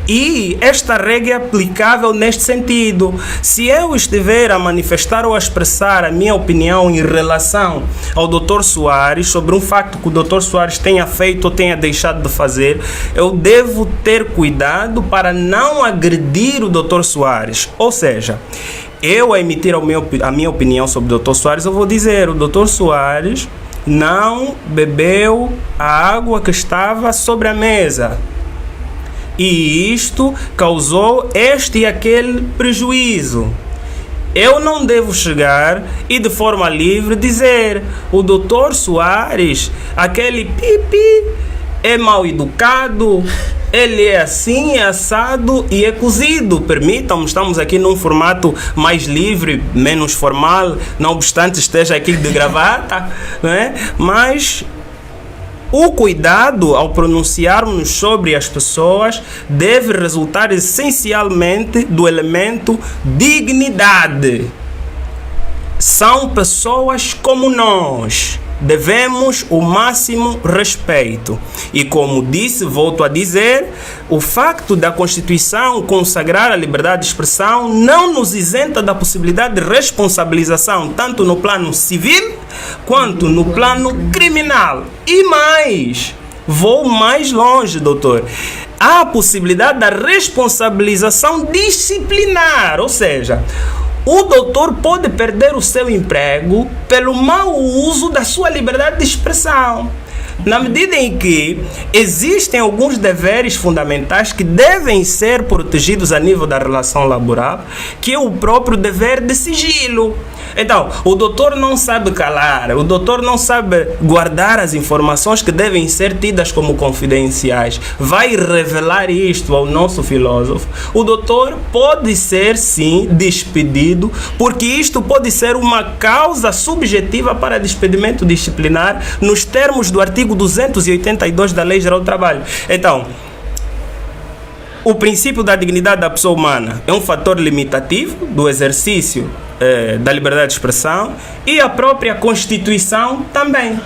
E esta regra é aplicável neste sentido. Se eu estiver a manifestar ou a expressar a minha opinião em relação ao Dr. Soares, sobre um facto que o Dr. Soares tenha feito ou tenha deixado de fazer, eu devo ter cuidado para não agredir o Dr. Soares. Ou seja, eu a emitir a minha opinião sobre o Dr. Soares, eu vou dizer, o Dr. Soares não bebeu a água que estava sobre a mesa. E isto causou este e aquele prejuízo. Eu não devo chegar e de forma livre dizer: o Dr. Soares, aquele pipi, é mal educado, ele é assim, é assado e é cozido. Permitam-me, estamos aqui num formato mais livre, menos formal, não obstante esteja aqui de gravata, não é? Mas o cuidado ao pronunciarmos sobre as pessoas deve resultar essencialmente do elemento dignidade. São pessoas como nós. Devemos o máximo respeito. E como disse, volto a dizer, o facto da Constituição consagrar a liberdade de expressão não nos isenta da possibilidade de responsabilização, tanto no plano civil quanto no plano criminal. E mais, vou mais longe, doutor. Há a possibilidade da responsabilização disciplinar, ou seja, o doutor pode perder o seu emprego pelo mau uso da sua liberdade de expressão. Na medida em que existem alguns deveres fundamentais que devem ser protegidos a nível da relação laboral, que é o próprio dever de sigilo. Então, o doutor não sabe calar, o doutor não sabe guardar as informações que devem ser tidas como confidenciais. Vai revelar isto ao nosso filósofo. O doutor pode ser, sim, despedido, porque isto pode ser uma causa subjetiva para despedimento disciplinar nos termos do artigo 282 da Lei Geral do Trabalho. Então, o princípio da dignidade da pessoa humana é um fator limitativo do exercício da liberdade de expressão, e a própria Constituição também.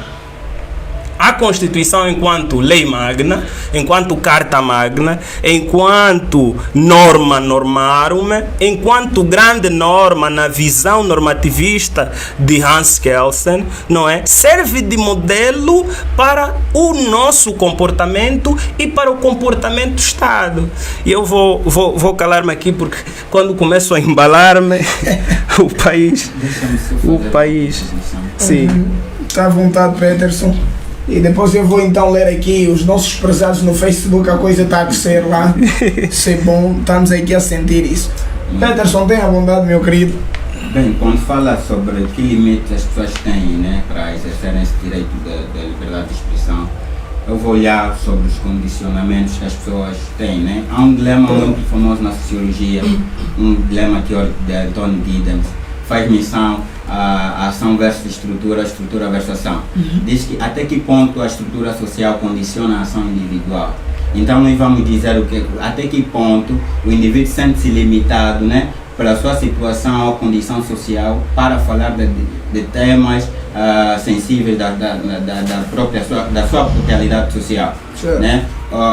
A Constituição, enquanto lei magna, enquanto carta magna, enquanto norma normarum, enquanto grande norma na visão normativista de Hans Kelsen, não é? Serve de modelo para o nosso comportamento e para o comportamento do Estado. E eu vou calar-me aqui, porque quando começo a embalar-me, o país, sim. Está à vontade, Peterson. E depois eu vou então ler aqui os nossos prezados no Facebook, a coisa está a crescer lá. Isso é bom, estamos aqui a sentir isso. Peterson, tenha a bondade, meu querido. Bem, quando fala sobre que limites as pessoas têm, né, para exercerem esse direito da liberdade de expressão, eu vou olhar sobre os condicionamentos que as pessoas têm, né? Há um dilema muito famoso na sociologia, um dilema teórico de Anthony Giddens, faz menção a ação versus estrutura versus ação. Diz que até que ponto a estrutura social condiciona a ação individual. Então nós vamos dizer até que ponto o indivíduo sente-se limitado, né, pela sua situação ou condição social para falar de temas sensíveis da sua realidade social. Né?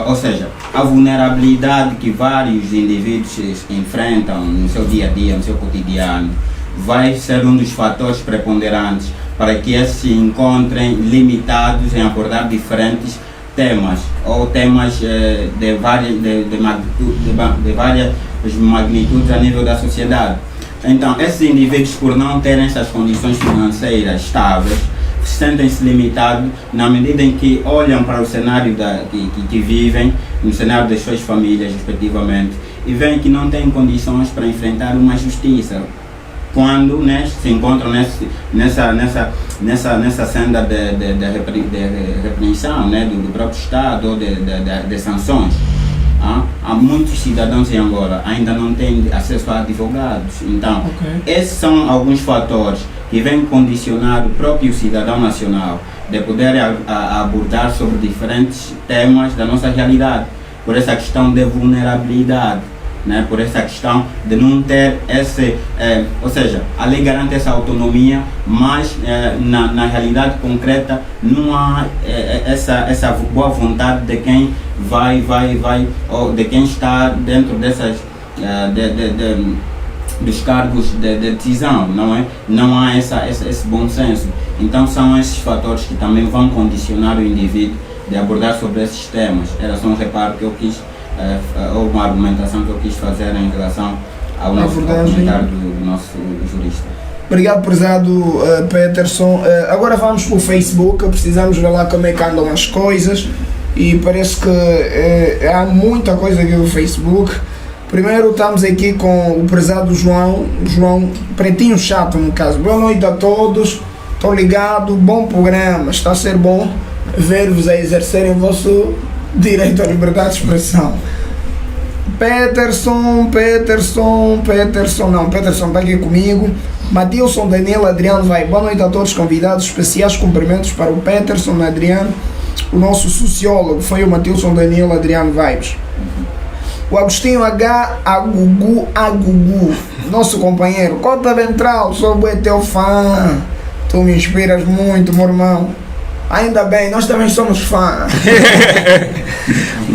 Ou seja, a vulnerabilidade que vários indivíduos enfrentam no seu dia a dia, no seu cotidiano, vai ser um dos fatores preponderantes para que eles se encontrem limitados em abordar diferentes temas ou temas de várias magnitudes a nível da sociedade. Então, esses indivíduos, por não terem essas condições financeiras estáveis, sentem-se limitados na medida em que olham para o cenário que vivem, no cenário das suas famílias, respectivamente, e veem que não têm condições para enfrentar uma justiça. Quando, né, se encontram nessa senda de repreensão, né, do próprio Estado ou de sanções. Há muitos cidadãos em Angola ainda não têm acesso a advogados. Então, esses são alguns fatores que vêm condicionar o próprio cidadão nacional de poder abordar sobre diferentes temas da nossa realidade, por essa questão de vulnerabilidade. Né, por essa questão de não ter ou seja, a lei garante essa autonomia, mas na realidade concreta não há essa boa vontade de quem ou de quem está dentro dessas dos cargos de decisão, não é? Não há esse bom senso. Então são esses fatores que também vão condicionar o indivíduo de abordar sobre esses temas. Era só um reparo que eu quis, ou uma argumentação que eu quis fazer em relação ao comentário do nosso jurista. Obrigado, prezado Peterson. Agora vamos para o Facebook, precisamos ver lá como é que andam as coisas e parece que há muita coisa aqui no Facebook. Primeiro estamos aqui com o prezado João Pretinho Chato, no caso. Boa noite a todos, estou ligado, bom programa, está a ser bom ver-vos a exercerem o vosso direito à liberdade de expressão. Peterson está aqui comigo. Matilson, Daniel, Adriano vai. Boa noite a todos, convidados especiais, cumprimentos para o Peterson, Adriano o nosso sociólogo foi o Matilson Daniel Adriano Vibes. O Agostinho H. Agugu, nosso companheiro. Cota Ventral, sou bué teu fã. Tu me inspiras muito, meu irmão. Ainda bem, nós também somos fãs.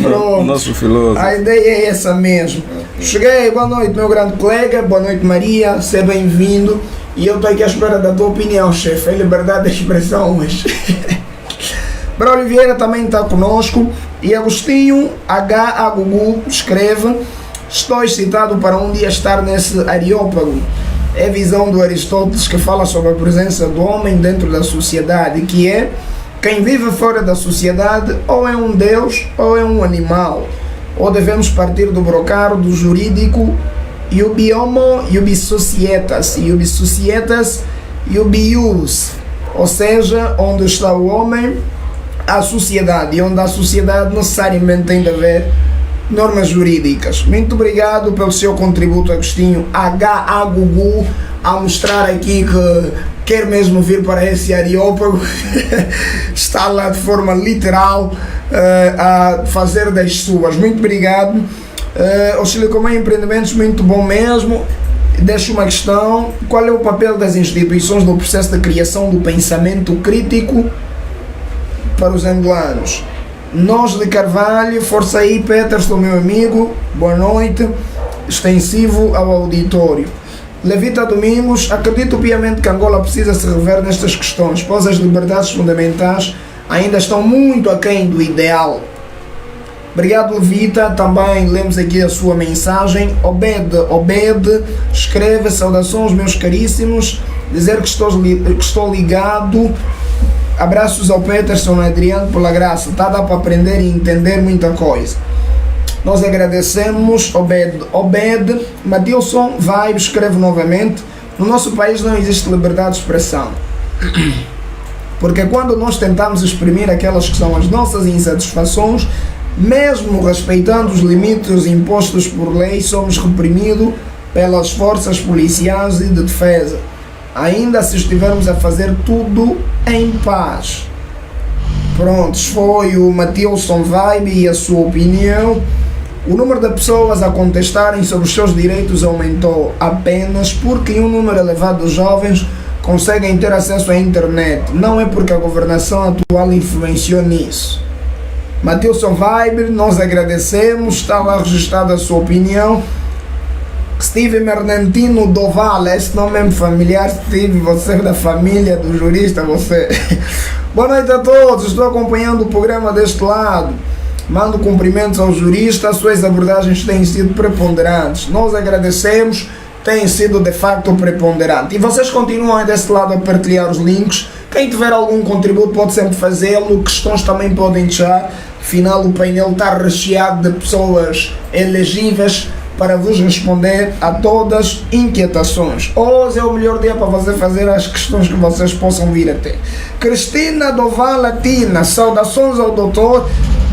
Pronto. Nosso filósofo. A ideia é essa mesmo. Cheguei, boa noite, meu grande colega. Boa noite, Maria. Seja bem-vindo. E eu estou aqui à espera da tua opinião, chefe. É liberdade de expressão hoje. Braulio Vieira também está conosco. E Agostinho H. Agugu escreve: estou excitado para um dia estar nesse Areópago. É a visão do Aristóteles que fala sobre a presença do homem dentro da sociedade, que é: quem vive fora da sociedade ou é um deus ou é um animal. Ou devemos partir do brocaro, do jurídico, iubi homo, iubi societas, iubi ius. Ou seja, onde está o homem, a sociedade, e onde a sociedade necessariamente tem de haver normas jurídicas. Muito obrigado pelo seu contributo, Agostinho H. Agugu, a mostrar aqui que quer mesmo vir para esse Areópago. Está lá de forma literal a fazer das suas. Muito obrigado. O Silicomã Empreendimentos, muito bom mesmo. Deixo uma questão: qual é o papel das instituições no processo de criação do pensamento crítico para os angolanos? Nós de Carvalho, força aí, Peterson, meu amigo, boa noite, extensivo ao auditório. Levita Domingos: acredito piamente que Angola precisa se rever nestas questões, pois as liberdades fundamentais ainda estão muito aquém do ideal. Obrigado, Levita. Também lemos aqui a sua mensagem. Obed escreve: saudações, meus caríssimos, dizer que estou ligado. Abraços ao Peterson e Adriano pela graça. Dá para aprender e entender muita coisa. Nós agradecemos, Obed. Matilson Vibe escreve novamente: no nosso país não existe liberdade de expressão. Porque quando nós tentamos exprimir aquelas que são as nossas insatisfações, mesmo respeitando os limites impostos por lei, somos reprimidos pelas forças policiais e de defesa. Ainda se estivermos a fazer tudo em paz. Prontos, foi o Matilson Vibe e a sua opinião. O número de pessoas a contestarem sobre os seus direitos aumentou apenas porque um número elevado de jovens conseguem ter acesso à internet. Não é porque a governação atual influenciou nisso. Matilson Vibe, nós agradecemos, está lá registrada a sua opinião. Steve Mernantino Doval, esse nome é familiar. Steve, você é da família do jurista, você. Boa noite a todos, estou acompanhando o programa deste lado. Mando cumprimentos ao jurista, suas abordagens têm sido preponderantes. Nós agradecemos, têm sido de facto preponderantes. E vocês continuam desse lado a partilhar os links. Quem tiver algum contributo pode sempre fazê-lo, questões também podem deixar. Afinal, o painel está recheado de pessoas elegíveis para vos responder a todas as inquietações. Hoje é o melhor dia para você fazer as questões que vocês possam vir a ter. Cristina Doval Latina, saudações ao doutor.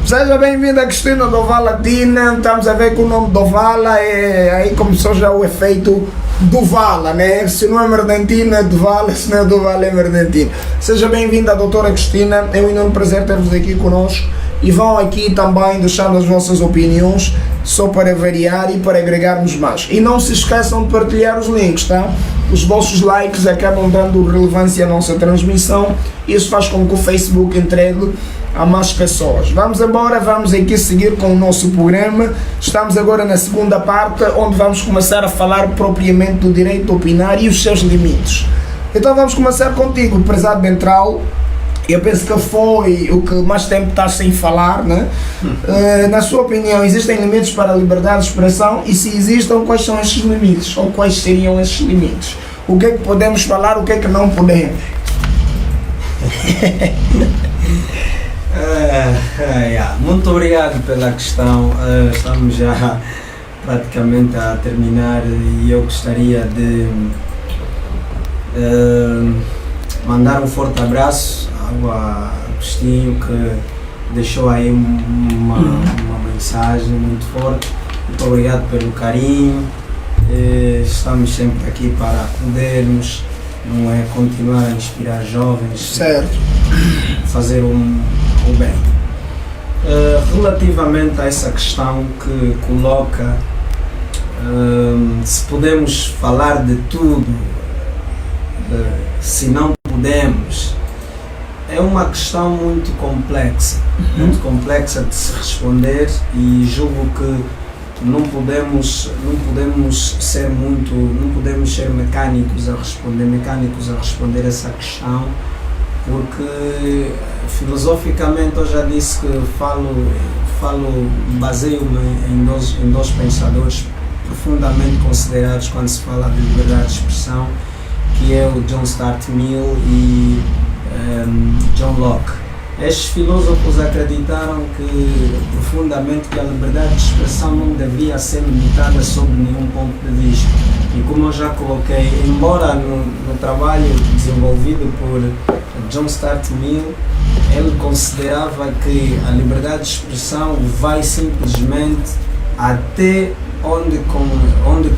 Seja bem-vinda, Cristina Doval Latina. Estamos a ver que o nome Dovala é... Aí começou já o efeito Duvala, né? Se não é Merdentina, é Duvala. Se não é Duvala, é Merdentina. Seja bem-vinda, doutora Cristina. É um enorme prazer ter-vos aqui conosco. E vão aqui também deixando as vossas opiniões, só para variar e para agregarmos mais. E não se esqueçam de partilhar os links, tá? Os vossos likes acabam dando relevância à nossa transmissão. Isso faz com que o Facebook entregue a mais pessoas. Vamos embora, vamos aqui seguir com o nosso programa. Estamos agora na segunda parte, onde vamos começar a falar propriamente do direito a opinar e os seus limites. Então vamos começar contigo, prezado Ventral. Eu penso que foi o que mais tempo está sem falar, né? Na sua opinião, existem limites para a liberdade de expressão? E se existem, quais são esses limites? Ou quais seriam esses limites? O que é que podemos falar, o que é que não podemos? Muito obrigado pela questão. Estamos já praticamente a terminar e eu gostaria de mandar um forte abraço ao Agostinho, que deixou aí uma mensagem muito forte. Muito obrigado pelo carinho. Estamos sempre aqui para podermos, não é, continuar a inspirar jovens, certo, fazer um o bem. Relativamente a essa questão que coloca, se podemos falar de tudo, se não podemos, é uma questão muito complexa de se responder, e julgo que não podemos ser mecânicos a responder essa questão, porque filosoficamente eu já disse que baseio-me em dois pensadores profundamente considerados quando se fala de liberdade de expressão, que é o John Stuart Mill e John Locke. Estes filósofos acreditaram profundamente que a liberdade de expressão não devia ser limitada sob nenhum ponto de vista. E como eu já coloquei, embora no trabalho desenvolvido por John Stuart Mill, ele considerava que a liberdade de expressão vai simplesmente até onde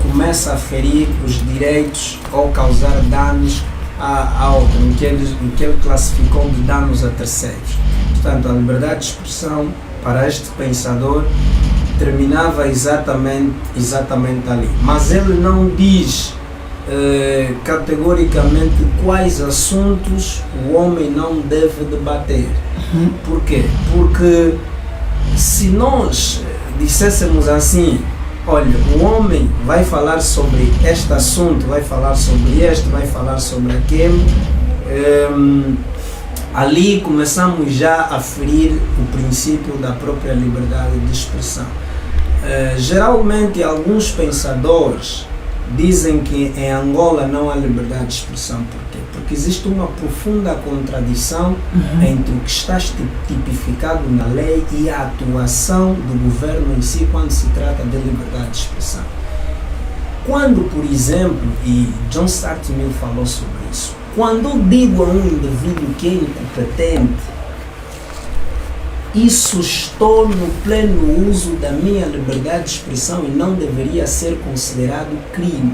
começa a ferir os direitos ou causar danos a outro, em que ele classificou de danos a terceiros. Portanto, a liberdade de expressão para este pensador terminava exatamente ali. Mas ele não diz categoricamente quais assuntos o homem não deve debater. Por quê? Porque se nós disséssemos assim: olha, o homem vai falar sobre este assunto, vai falar sobre este, vai falar sobre aquele, ali começamos já a ferir o princípio da própria liberdade de expressão. Geralmente alguns pensadores dizem que em Angola não há liberdade de expressão. Por quê? Porque existe uma profunda contradição entre o que está tipificado na lei e a atuação do governo em si quando se trata de liberdade de expressão. Quando, por exemplo, e John Stuart Mill falou sobre isso, quando eu digo a um indivíduo que é incompetente, isso estou no pleno uso da minha liberdade de expressão e não deveria ser considerado crime.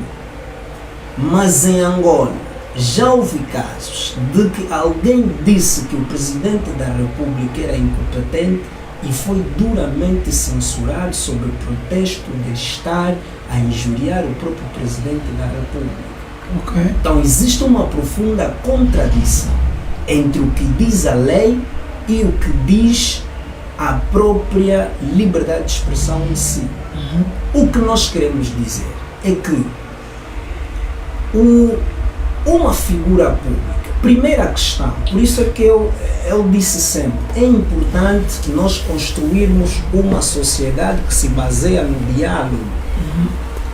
Mas em Angola já houve casos de que alguém disse que o Presidente da República era incompetente e foi duramente censurado sob o pretexto de estar a injuriar o próprio Presidente da República. Então existe uma profunda contradição entre o que diz a lei e o que diz a própria liberdade de expressão em si. O que nós queremos dizer é que uma figura pública, primeira questão, por isso é que eu disse sempre, é importante nós construirmos uma sociedade que se baseia no diálogo.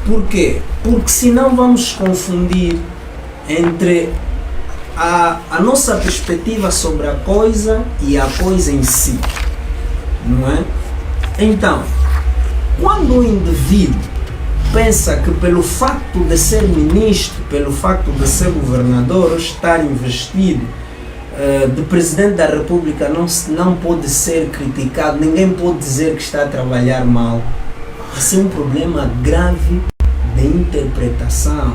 Por quê? Porque senão vamos confundir entre a nossa perspectiva sobre a coisa e a coisa em si, não é? Então, quando o indivíduo pensa que pelo facto de ser ministro, pelo facto de ser governador ou estar investido de Presidente da República não pode ser criticado, ninguém pode dizer que está a trabalhar mal, esse é um problema grave de interpretação.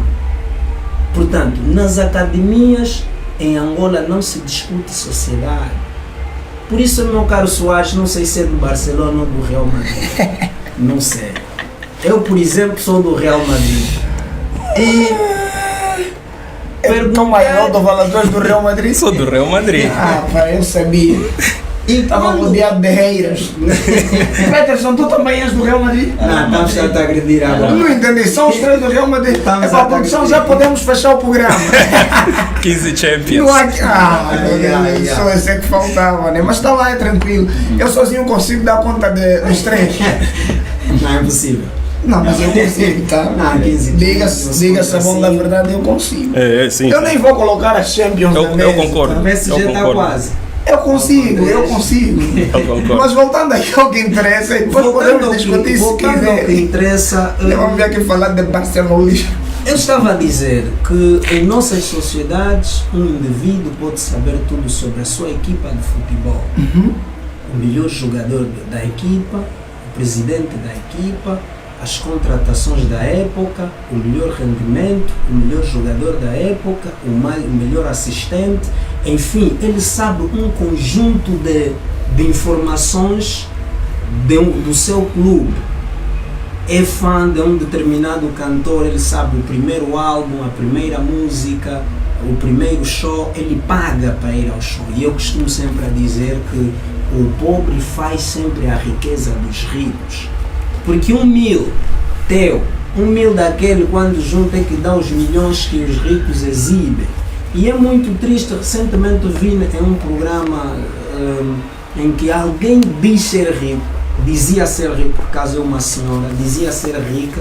Portanto, nas academias em Angola não se discute sociedade. Por isso, meu caro Soares, não sei se é do Barcelona ou do Real Madrid. Não sei. Eu, por exemplo, sou do Real Madrid. E Não, mas eu do Valadores do Real Madrid. Sou do Real Madrid. Pá, eu sabia. E estava rodeado de reiras. Peterson, tu também és do Real Madrid? Não, estamos a agredir agora. Não entendi, são os três do Real Madrid. É para a produção, já podemos fechar o programa. 15 Champions. Não há só esse é que faltava, né? Mas está lá, é tranquilo. Eu sozinho consigo dar conta dos três. Não é possível. Não, mas eu consigo, tá? Diga-se a bom da verdade, eu consigo. Sim. Eu nem vou colocar as Champions na mesa. Eu concordo. O PSG está quase. Eu consigo. Mas voltando aqui ao que interessa, e depois podemos discutir se quiser. Ao que interessa, Vamos vir aqui falar de Barcelona. eu estava a dizer que em nossas sociedades um indivíduo pode saber tudo sobre a sua equipa de futebol. O melhor jogador da equipa, o presidente da equipa, as contratações da época, o melhor rendimento, o melhor jogador da época, o melhor assistente, enfim, ele sabe um conjunto de de informações do seu clube. É fã de um determinado cantor, ele sabe o primeiro álbum, a primeira música, o primeiro show, ele paga para ir ao show. E eu costumo sempre a dizer que o pobre faz sempre a riqueza dos ricos. Porque 1.000 teu, 1.000 daquele, quando junta é que dá os milhões que os ricos exibem. E é muito triste, recentemente vi em um programa em que alguém diz ser rico, dizia ser rico, por causa de uma senhora, dizia ser rica,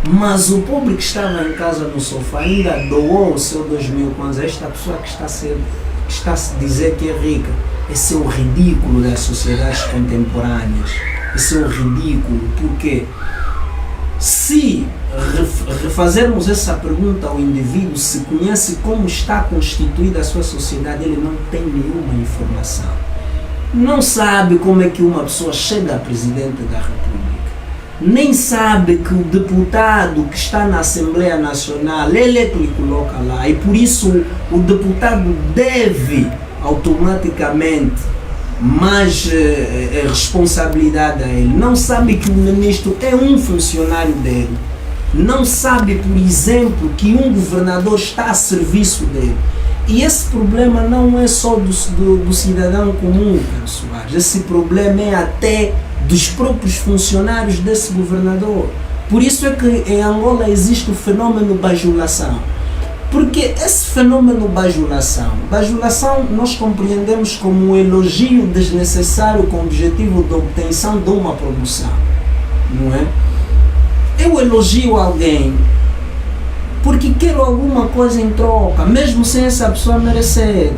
mas o pobre que estava em casa no sofá ainda doou o seu 2.000 kwanzas. Esta pessoa que está a se dizer que é rica, esse é o ridículo das sociedades contemporâneas. Esse é o ridículo, porque se refazermos essa pergunta ao indivíduo, se conhece como está constituída a sua sociedade, ele não tem nenhuma informação. Não sabe como é que uma pessoa chega a presidente da República. Nem sabe que o deputado que está na Assembleia Nacional, ele é que lhe coloca lá. E por isso o deputado deve automaticamente mais responsabilidade a ele. Não sabe que o ministro é um funcionário dele. Não sabe, por exemplo, que um governador está a serviço dele. E esse problema não é só do cidadão comum, Carlos Soares. Esse problema é até dos próprios funcionários desse governador. Por isso é que em Angola existe o fenômeno bajulação. Porque esse fenômeno bajulação nós compreendemos como um elogio desnecessário com o objetivo de obtenção de uma promoção. Não é? Eu elogio alguém porque quero alguma coisa em troca, mesmo sem essa pessoa merecer.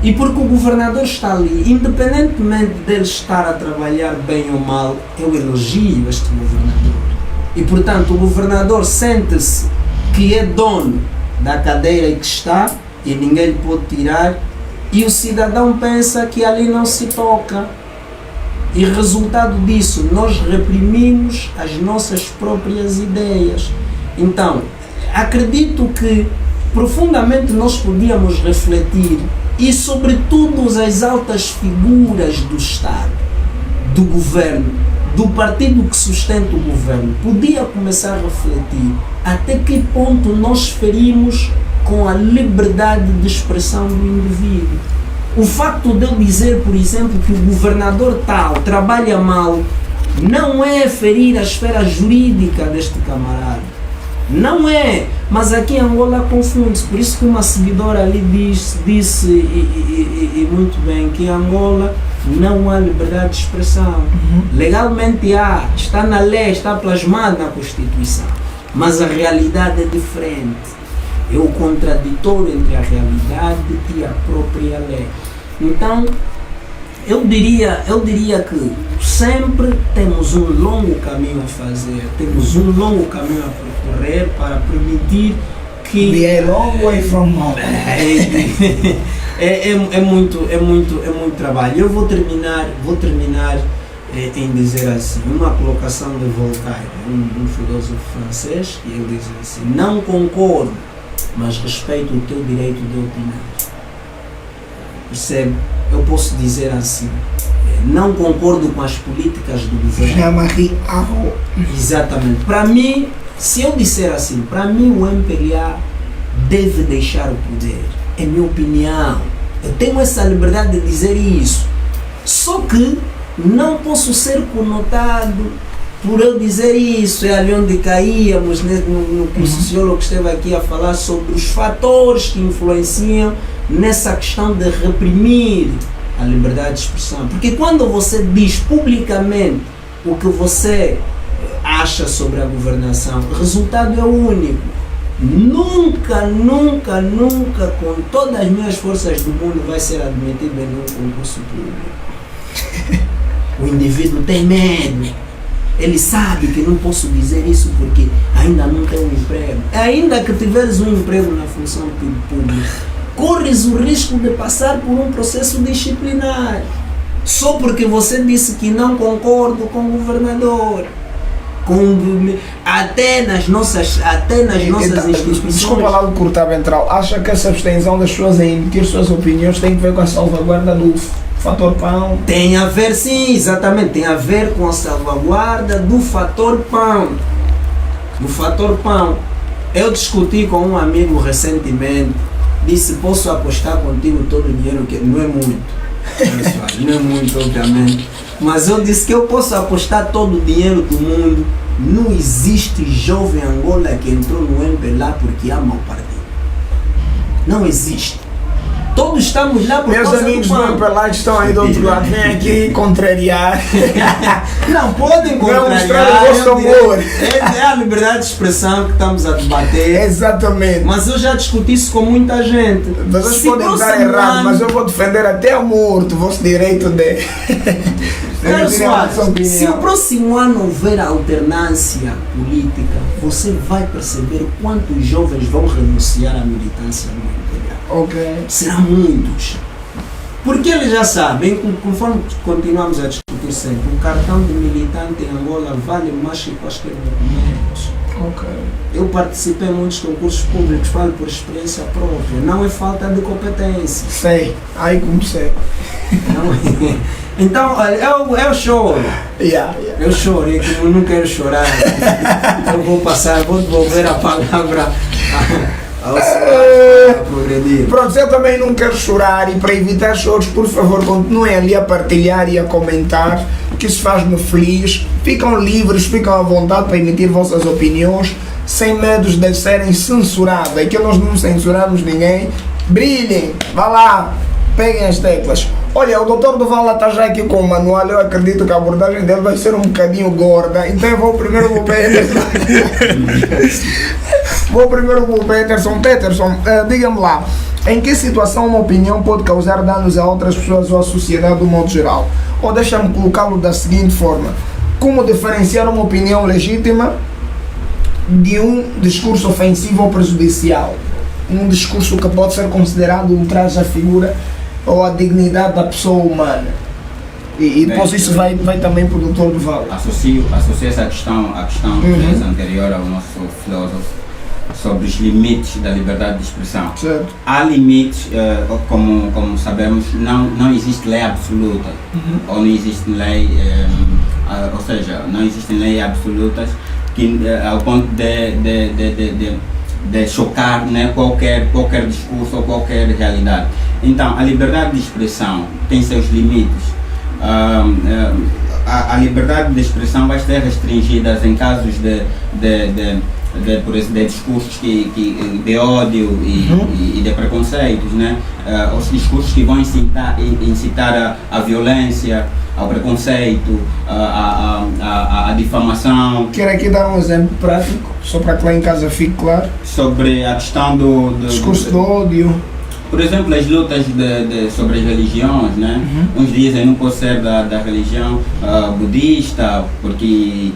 E porque o governador está ali, independentemente dele estar a trabalhar bem ou mal, eu elogio este governador. E portanto o governador sente-se que é dono da cadeira em que está e ninguém lhe pode tirar, e o cidadão pensa que ali não se toca. E resultado disso, nós reprimimos as nossas próprias ideias. Então, acredito que profundamente nós podíamos refletir, e sobretudo as altas figuras do Estado, do governo, do partido que sustenta o governo, podia começar a refletir até que ponto nós ferimos com a liberdade de expressão do indivíduo. O facto de eu dizer, por exemplo, que o governador tal trabalha mal, não é ferir a esfera jurídica deste camarada. Não é, mas aqui em Angola confunde-se. Por isso que uma seguidora ali disse e muito bem, que em Angola não há liberdade de expressão. Legalmente há, está na lei, está plasmado na Constituição, mas a realidade é diferente. É o contraditório entre a realidade e a própria lei. Então, eu diria que sempre temos um longo caminho a fazer, temos um longo caminho a percorrer para permitir que... We are long way from home. É muito trabalho. Eu vou terminar em dizer assim, uma colocação de Voltaire, um filósofo francês, e ele diz assim: não concordo, mas respeito o teu direito de opinar. Percebe? Eu posso dizer assim: não concordo com as políticas do governo. Jean-Marie Arro. Exatamente. Para mim, se eu disser assim, para mim o MPLA deve deixar o poder. É minha opinião. Eu tenho essa liberdade de dizer isso. Só que não posso ser conotado por eu dizer isso. É ali onde caíamos no que o sociólogo esteve aqui a falar sobre os fatores que influenciam nessa questão de reprimir a liberdade de expressão. Porque quando você diz publicamente o que você acha sobre a governação, o resultado é único. Nunca, com todas as minhas forças do mundo, vai ser admitido em um concurso público. O indivíduo tem medo. Ele sabe que não posso dizer isso porque ainda não tenho um emprego. Ainda que tiveres um emprego na função pública, corres o risco de passar por um processo disciplinar. Só porque você disse que não concordo com o governador. até nas nossas instituições. Desculpa lá o cortar ventral. Acha que essa abstenção das pessoas em emitir suas opiniões tem que ver com a salvaguarda do fator pão? Tem a ver, sim, exatamente. Tem a ver com a salvaguarda do fator pão. Do fator pão. Eu discuti com um amigo recentemente. Disse, posso apostar contigo todo o dinheiro que não é muito. Pessoal, não é muito, obviamente. Mas eu disse que eu posso apostar todo o dinheiro do mundo. Não existe jovem Angola que entrou no MPLA porque ama o partido. Não existe. Todos estamos lá por meus causa amigos do pão. do MPLA que estão aí do outro lado, vêm aqui contrariar. Não podem contrariar. mostrar o vosso amor. É a liberdade de expressão que estamos a debater. Exatamente. Mas eu já discuti isso com muita gente. Vocês podem estar errados, mas eu vou defender até a morte o vosso direito de... Se o próximo ano houver alternância política, você vai perceber quantos jovens vão renunciar à militância no MPLA. Ok. Serão muitos. Porque eles já sabem, conforme continuamos a discutir sempre, o cartão de militante em Angola vale mais que quaisquer documentos. Ok. Eu participei em muitos concursos públicos, falo por experiência própria, não é falta de competência. Sei, aí comecei. Não é. Então, olha, eu choro. Eu choro, e como eu não quero chorar, eu vou devolver a palavra ao senhor a progredir. Pronto, eu também não quero chorar e para evitar choros, por favor, continuem ali a partilhar e a comentar, que isso faz-me feliz. Ficam livres, ficam à vontade para emitir vossas opiniões, sem medos de serem censuradas. Aqui nós não censuramos ninguém. Brilhem, vá lá, peguem as teclas. Olha, o Dr. Duval está já aqui com o manual, eu acredito que a abordagem dele vai ser um bocadinho gorda, então eu vou primeiro para o Peterson. Peterson, diga-me lá, em que situação uma opinião pode causar danos a outras pessoas ou à sociedade do modo geral? Ou deixa-me colocá-lo da seguinte forma, como diferenciar uma opinião legítima de um discurso ofensivo ou prejudicial? Um discurso que pode ser considerado ultraje à figura ou a dignidade da pessoa humana. E depois isso vai também para o Dr. Duval. Associo essa questão à questão anterior ao nosso filósofo sobre os limites da liberdade de expressão. Certo. Há limites, como sabemos, não existe lei absoluta, ou não existe lei, ou seja, não existem leis absolutas que, ao ponto de chocar, né, qualquer discurso ou qualquer realidade. Então, a liberdade de expressão tem seus limites. A liberdade de expressão vai ser restringida em casos de discursos de ódio e de preconceitos, né? Os discursos que vão incitar a violência, ao preconceito, a difamação. Quero aqui dar um exemplo prático, só para que lá em casa fique claro. Sobre a questão do discurso de ódio. Por exemplo, as lutas sobre as religiões, né? Uns dizem não pode ser da religião budista porque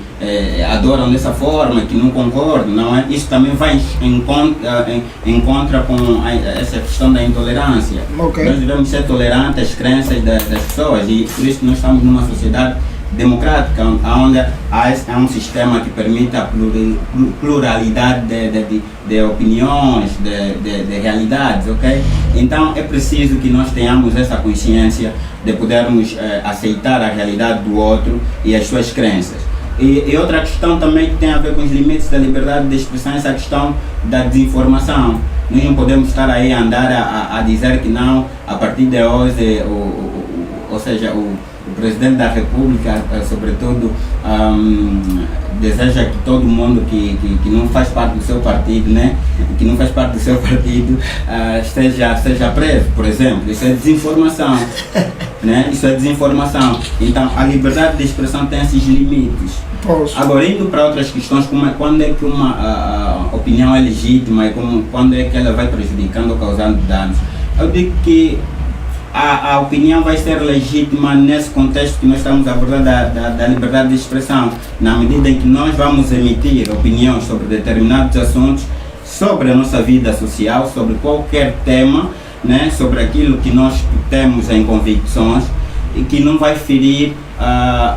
adoram dessa forma, que não concordam, não é? Isso também vai em contra com essa questão da intolerância. Okay. Nós devemos ser tolerantes às crenças das pessoas e por isso nós estamos numa sociedade democrática, onde há um sistema que permite a pluralidade de opiniões, de realidades, ok? Então é preciso que nós tenhamos essa consciência de podermos aceitar a realidade do outro e as suas crenças. E outra questão também que tem a ver com os limites da liberdade de expressão é essa questão da desinformação. Nós não podemos estar aí a andar a dizer que não, a partir de hoje, ou seja, o Presidente da República, sobretudo, deseja que todo mundo que não faz parte do seu partido, né, que não faz parte do seu partido, esteja preso, por exemplo. Isso é desinformação, né? Isso é desinformação. Então, a liberdade de expressão tem esses limites. Agora, indo para outras questões, quando é que uma opinião é legítima e quando é que ela vai prejudicando ou causando danos, eu digo que a opinião vai ser legítima nesse contexto que nós estamos abordando da liberdade de expressão, na medida em que nós vamos emitir opiniões sobre determinados assuntos, sobre a nossa vida social, sobre qualquer tema, né, sobre aquilo que nós temos em convicções, e que não vai ferir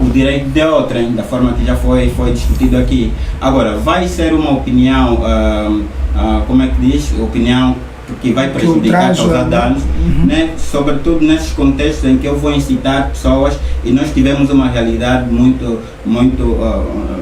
o direito de outrem, da forma que já foi discutido aqui. Agora, vai ser uma opinião, como é que diz? Opinião que vai prejudicar, causar danos, né? Sobretudo nesses contextos em que eu vou incitar pessoas e nós tivemos uma realidade muito,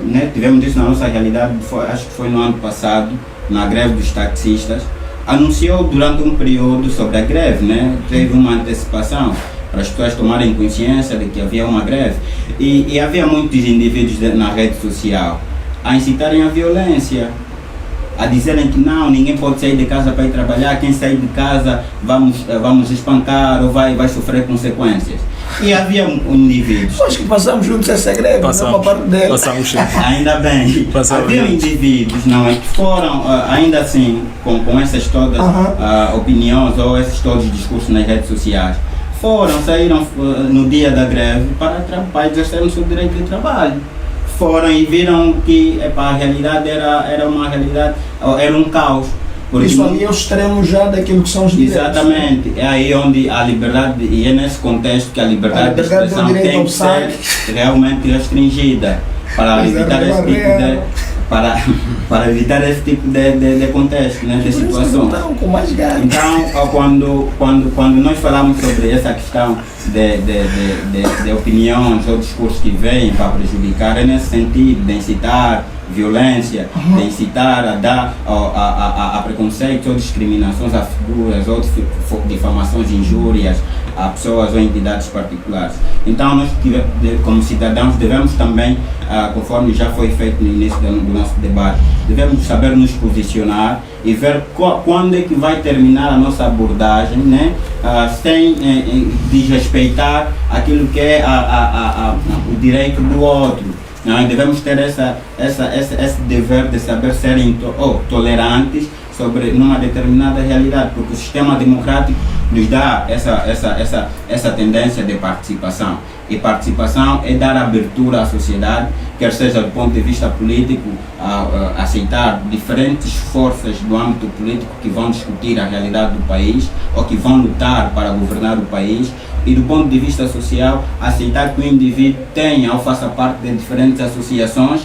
né? Tivemos isso na nossa realidade, acho que foi no ano passado, na greve dos taxistas, anunciou durante um período sobre a greve, né? Teve uma antecipação para as pessoas tomarem consciência de que havia uma greve e havia muitos indivíduos na rede social a incitarem a violência, a dizerem que não, ninguém pode sair de casa para ir trabalhar, quem sair de casa vamos espancar ou vai sofrer consequências. E havia indivíduos. Acho que passamos juntos essa greve, uma parte dela. Passamos ainda bem. Havia indivíduos, não é, que foram, ainda assim, com essas todas opiniões ou esses todos discursos nas redes sociais, saíram no dia da greve para exercer o seu direito de trabalho. Foram e viram que a realidade era uma realidade, era um caos. Isso ali é o extremo já daquilo que são os direitos. Exatamente, é aí onde a liberdade, e é nesse contexto que a liberdade de expressão tem que ser realmente restringida para evitar esse tipo de... Para evitar esse tipo de contexto, né, de situação. Então, quando nós falamos sobre essa questão de opiniões ou discursos que vêm para prejudicar, é nesse sentido de incitar violência, de incitar a dar a preconceitos ou discriminações a figuras ou difamações, injúrias a pessoas ou entidades particulares. Então nós, como cidadãos, devemos também, conforme já foi feito no início do nosso debate, devemos saber nos posicionar e ver quando é que vai terminar a nossa abordagem, né, sem desrespeitar aquilo que é o direito do outro. Nós devemos ter esse dever de saber ser tolerantes numa determinada realidade, porque o sistema democrático nos dá essa tendência de participação. E participação é dar abertura à sociedade, quer seja do ponto de vista político, aceitar diferentes forças do âmbito político que vão discutir a realidade do país ou que vão lutar para governar o país, e do ponto de vista social, aceitar que o indivíduo tenha ou faça parte de diferentes associações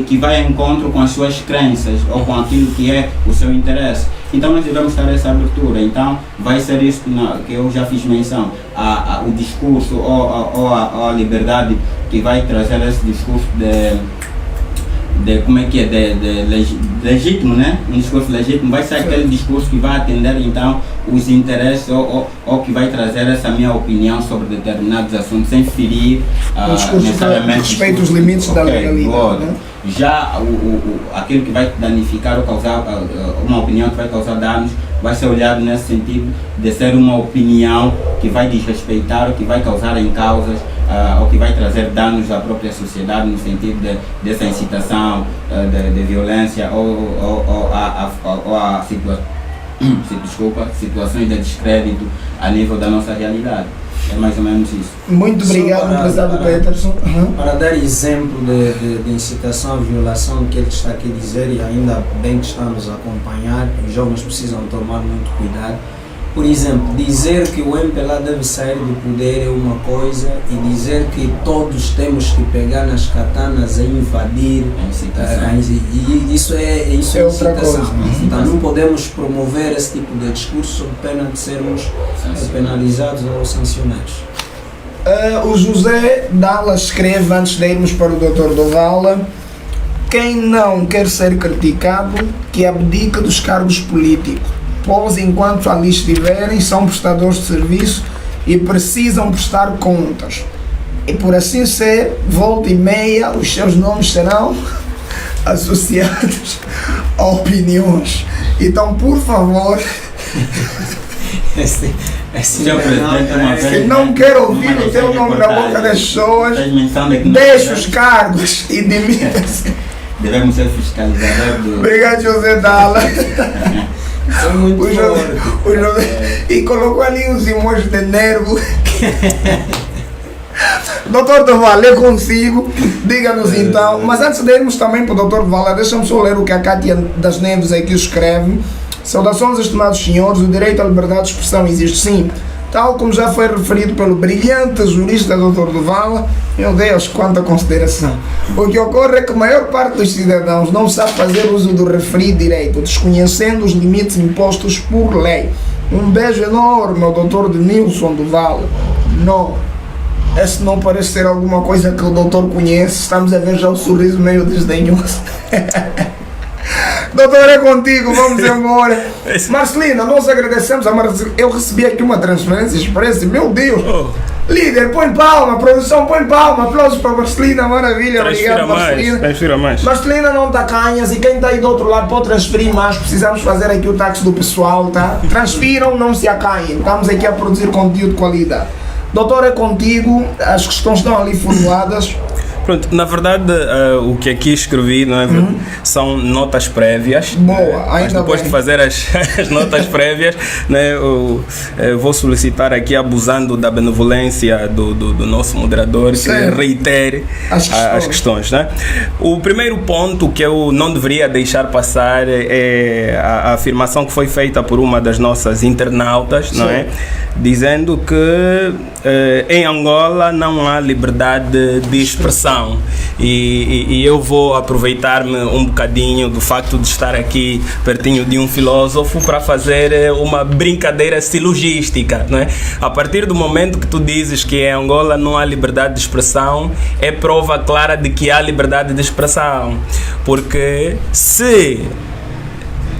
que vai em encontro com as suas crenças ou com aquilo que é o seu interesse. Então nós devemos ter essa abertura. Então vai ser isso que eu já fiz menção, o discurso ou a liberdade que vai trazer esse discurso legítimo, né? Um discurso legítimo vai ser aquele discurso que vai atender então os interesses ou que vai trazer essa minha opinião sobre determinados assuntos sem ferir necessariamente respeito os limites da legalidade, né? Já aquilo que vai danificar ou causar uma opinião que vai causar danos vai ser olhado nesse sentido de ser uma opinião que vai desrespeitar ou que vai causar em causas ou que vai trazer danos à própria sociedade no sentido dessa incitação de violência ou a situações de descrédito a nível da nossa realidade. É mais ou menos isso. Muito obrigado, prezado Peterson. Para dar exemplo de incitação à violação que ele está aqui a dizer, e ainda bem que estamos a acompanhar, os jovens precisam tomar muito cuidado. Por exemplo, dizer que o MPLA deve sair do poder é uma coisa, e dizer que todos temos que pegar nas katanas e invadir, isso é outra coisa. Então não podemos promover esse tipo de discurso sob pena de sermos penalizados ou sancionados. O José Dalla escreve, antes de irmos para o Dr. Dovala: quem não quer ser criticado, que abdica dos cargos políticos, pois enquanto ali estiverem são prestadores de serviço e precisam prestar contas. E por assim ser, volta e meia, os seus nomes serão associados a opiniões. Então, por favor, se não quer ouvir o teu nome na boca das pessoas, deixe os cargos e demita-se. Devemos ser fiscalizadores. Obrigado, José Dalla. São muito e colocou ali uns emojis de nervo. Doutor Dovala, eu consigo. Diga-nos então. Mas antes de irmos também para o Doutor Dovala, deixa-me só ler o que a Cátia das Neves aqui escreve. Saudações, estimados senhores. O direito à liberdade de expressão existe sim. Tal como já foi referido pelo brilhante jurista Dr. Duval, meu Deus, quanta consideração. O que ocorre é que a maior parte dos cidadãos não sabe fazer uso do referido direito, desconhecendo os limites impostos por lei. Um beijo enorme ao Dr. Denilson Duval. Não, esse não parece ser alguma coisa que o doutor conhece. Estamos a ver já o sorriso meio desdenhoso. Doutor, é contigo, vamos embora. Marcelina, nós agradecemos a Marcelina. Eu recebi aqui uma transferência expressa, meu Deus. Líder, põe palma, produção, põe palma, aplausos para a Marcelina, maravilha, obrigado Marcelina. Transfira mais. Marcelina não está canhas e quem está aí do outro lado pode transferir mais, precisamos fazer aqui o táxi do pessoal, tá? Transfiram, não se acanhem, estamos aqui a produzir conteúdo de qualidade. Doutor, é contigo, as questões estão ali formuladas. Pronto, na verdade, o que aqui escrevi, não é, são notas prévias. Boa, mas ainda depois bem. de fazer as notas prévias, né, eu vou solicitar aqui, abusando da benevolência do nosso moderador, que Certo. reitere as questões. Né? O primeiro ponto que eu não deveria deixar passar é a afirmação que foi feita por uma das nossas internautas, não é? Dizendo que em Angola não há liberdade de expressão. E eu vou aproveitar-me um bocadinho do facto de estar aqui pertinho de um filósofo para fazer uma brincadeira silogística, não é? A partir do momento que tu dizes que em Angola não há liberdade de expressão, é prova clara de que há liberdade de expressão, porque se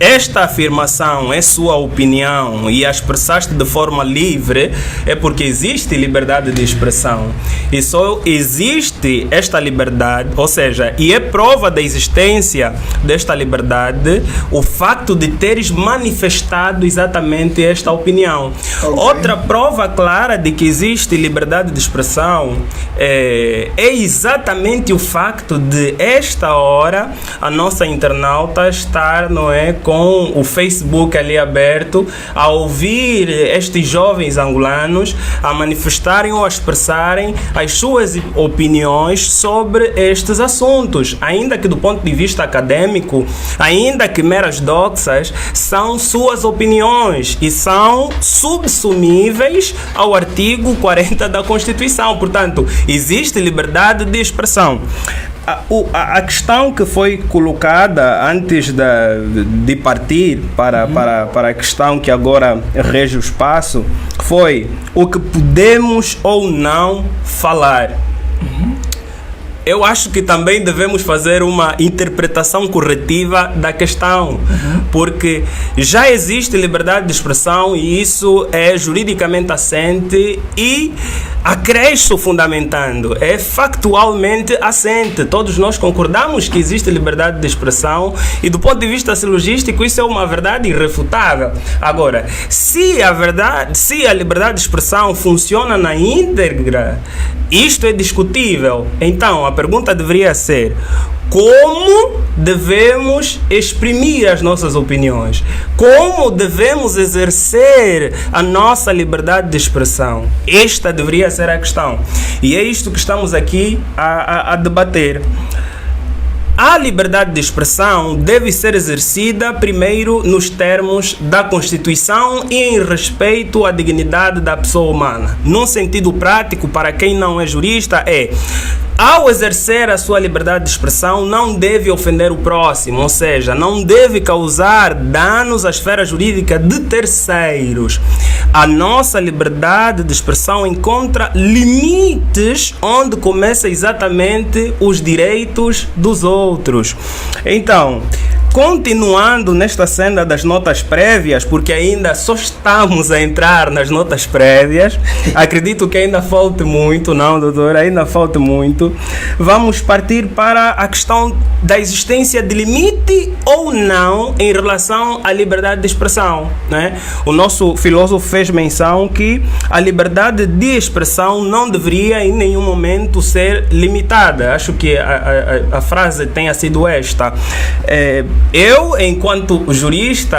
esta afirmação é sua opinião e a expressaste de forma livre, é porque existe liberdade de expressão. E só existe esta liberdade, ou seja, e é prova da existência desta liberdade o facto de teres manifestado exatamente esta opinião. Okay. Outra prova clara de que existe liberdade de expressão é exatamente o facto de esta hora a nossa internauta estar, não é, com o Facebook ali aberto, a ouvir estes jovens angolanos a manifestarem ou a expressarem as suas opiniões sobre estes assuntos, ainda que do ponto de vista acadêmico, ainda que meras doxas, são suas opiniões e são subsumíveis ao artigo 40 da Constituição. Portanto, existe liberdade de expressão. A questão que foi colocada antes de partir para a questão que agora rege o espaço foi o que podemos ou não falar. Eu acho que também devemos fazer uma interpretação corretiva da questão, porque já existe liberdade de expressão e isso é juridicamente assente e acresce fundamentando, é factualmente assente. Todos nós concordamos que existe liberdade de expressão e do ponto de vista silogístico isso é uma verdade irrefutável. Agora, se a liberdade de expressão funciona na íntegra, isto é discutível. Então, a pergunta deveria ser: como devemos exprimir as nossas opiniões? Como devemos exercer a nossa liberdade de expressão? Esta deveria ser a questão. E é isto que estamos aqui a debater. A liberdade de expressão deve ser exercida primeiro nos termos da Constituição e em respeito à dignidade da pessoa humana. Num sentido prático, para quem não é jurista, ao exercer a sua liberdade de expressão, não deve ofender o próximo, ou seja, não deve causar danos à esfera jurídica de terceiros. A nossa liberdade de expressão encontra limites onde começa exatamente os direitos dos outros. Então, continuando nesta senda das notas prévias, porque ainda só estamos a entrar nas notas prévias, acredito que ainda falte muito, não, doutor? Ainda falta muito. Vamos partir para a questão da existência de limite ou não em relação à liberdade de expressão, né? O nosso filósofo fez menção que a liberdade de expressão não deveria em nenhum momento ser limitada. Acho que a frase tenha sido esta. Eu, enquanto jurista,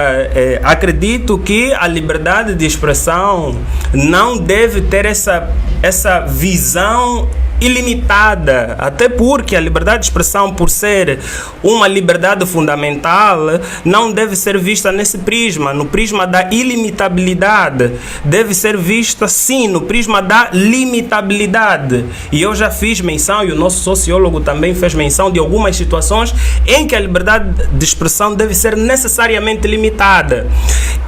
acredito que a liberdade de expressão não deve ter essa visão ilimitada, até porque a liberdade de expressão, por ser uma liberdade fundamental, não deve ser vista nesse prisma, no prisma da ilimitabilidade. Deve ser vista, sim, no prisma da limitabilidade. E eu já fiz menção, e o nosso sociólogo também fez menção de algumas situações em que a liberdade de expressão deve ser necessariamente limitada.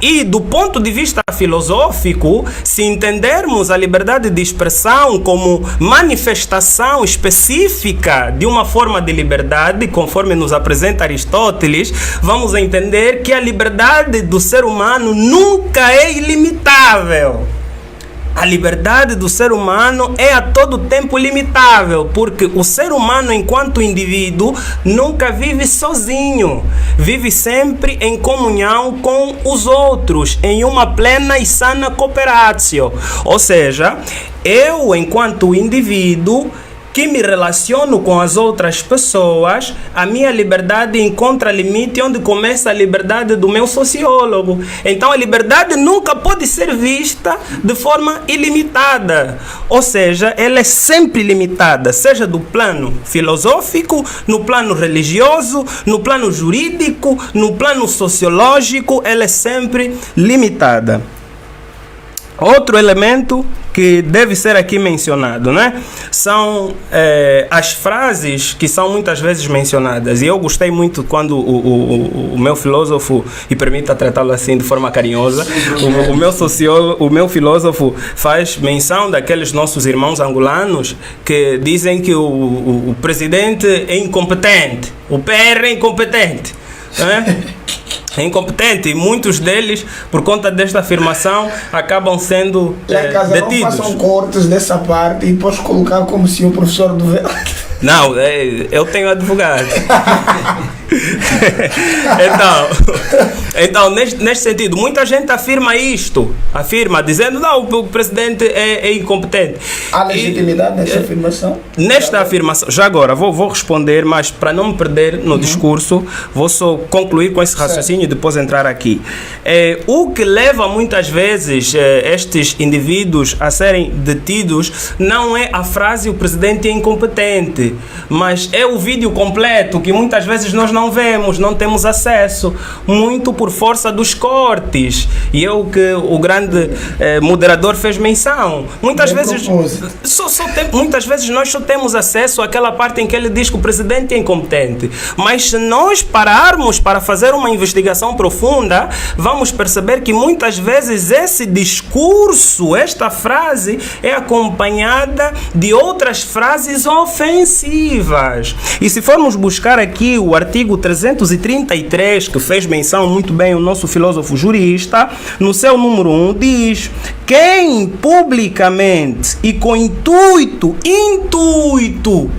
E do ponto de vista filosófico, se entendermos a liberdade de expressão como manifestação específica de uma forma de liberdade, conforme nos apresenta Aristóteles, vamos entender que a liberdade do ser humano nunca é ilimitável. A liberdade do ser humano é a todo tempo limitável, porque o ser humano, enquanto indivíduo, nunca vive sozinho. Vive sempre em comunhão com os outros, em uma plena e sana cooperatio. Ou seja, eu, enquanto indivíduo, que me relaciono com as outras pessoas, a minha liberdade encontra limite onde começa a liberdade do meu sociólogo. Então a liberdade nunca pode ser vista de forma ilimitada. Ou seja, ela é sempre limitada, seja do plano filosófico, no plano religioso, no plano jurídico, no plano sociológico, ela é sempre limitada. Outro elemento que deve ser aqui mencionado, né? São as frases que são muitas vezes mencionadas. E eu gostei muito quando o meu filósofo, e permita tratá-lo assim de forma carinhosa, o meu filósofo faz menção daqueles nossos irmãos angolanos que dizem que o presidente é incompetente, o PR é incompetente, né? É incompetente, e muitos deles, por conta desta afirmação, acabam sendo detidos. Não façam cortes dessa parte e depois colocar como se o professor do... Não, eu tenho advogado. Então neste sentido, muita gente afirma isto, dizendo não, o presidente é incompetente. Há legitimidade nessa afirmação? Nesta afirmação, já agora vou responder, mas para não me perder no discurso, vou só concluir com esse raciocínio e depois entrar aqui. O que leva muitas vezes estes indivíduos a serem detidos não é a frase "o presidente é incompetente", mas é o vídeo completo que muitas vezes nós não vemos, não temos acesso, muito por força dos cortes. E é o que o grande moderador fez menção. Muitas vezes nós só temos acesso àquela parte em que ele diz que o presidente é incompetente. Mas se nós pararmos para fazer uma investigação profunda, vamos perceber que muitas vezes esse discurso, esta frase, é acompanhada de outras frases ofensivas. E se formos buscar aqui o artigo 333, que fez menção muito bem o nosso filósofo jurista, no seu número 1 diz: quem publicamente e com intuito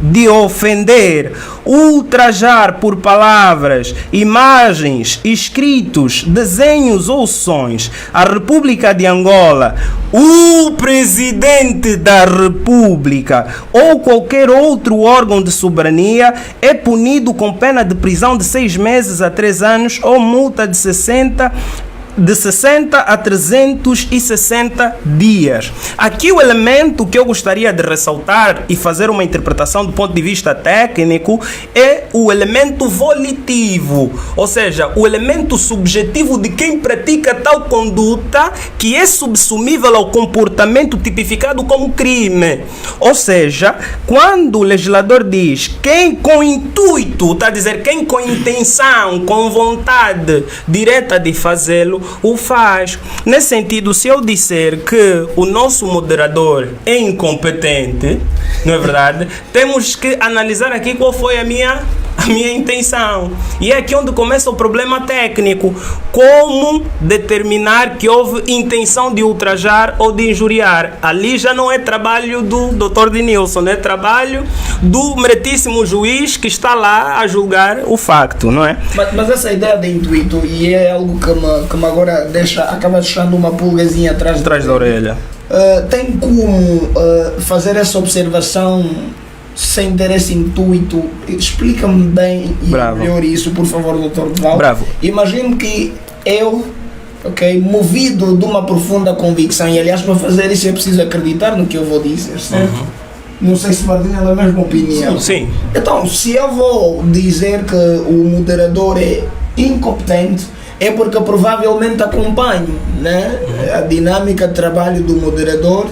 de ofender, ultrajar por palavras, imagens, escritos, desenhos ou sons a República de Angola, o Presidente da República ou qualquer outro órgão de soberania, é punido com pena de prisão de 6 meses a 3 anos ou multa de 60 a 360 dias. Aqui o elemento que eu gostaria de ressaltar e fazer uma interpretação do ponto de vista técnico é o elemento volitivo, ou seja, o elemento subjetivo de quem pratica tal conduta que é subsumível ao comportamento tipificado como crime. Ou seja, quando o legislador diz quem com intuito, está a dizer quem com intenção, com vontade direta de fazê-lo, o faz. Nesse sentido, se eu disser que o nosso moderador é incompetente, não é verdade? Temos que analisar aqui qual foi a minha intenção. E é aqui onde começa o problema técnico. Como determinar que houve intenção de ultrajar ou de injuriar? Ali já não é trabalho do Dr. Denilson, é trabalho do meritíssimo juiz que está lá a julgar o facto, não é? Mas essa ideia de intuito, e é algo que me agora acaba deixando uma pulgazinha atrás da orelha. Tem como fazer essa observação sem ter esse intuito? Explica-me bem e melhor isso, por favor, Dr. Deval. Bravo. Imagino que eu, movido de uma profunda convicção, e aliás para fazer isso é preciso acreditar no que eu vou dizer, certo? Não sei se partilham da mesma opinião. Sim. Então, se eu vou dizer que o moderador é incompetente, é porque provavelmente acompanho, né, a dinâmica de trabalho do moderador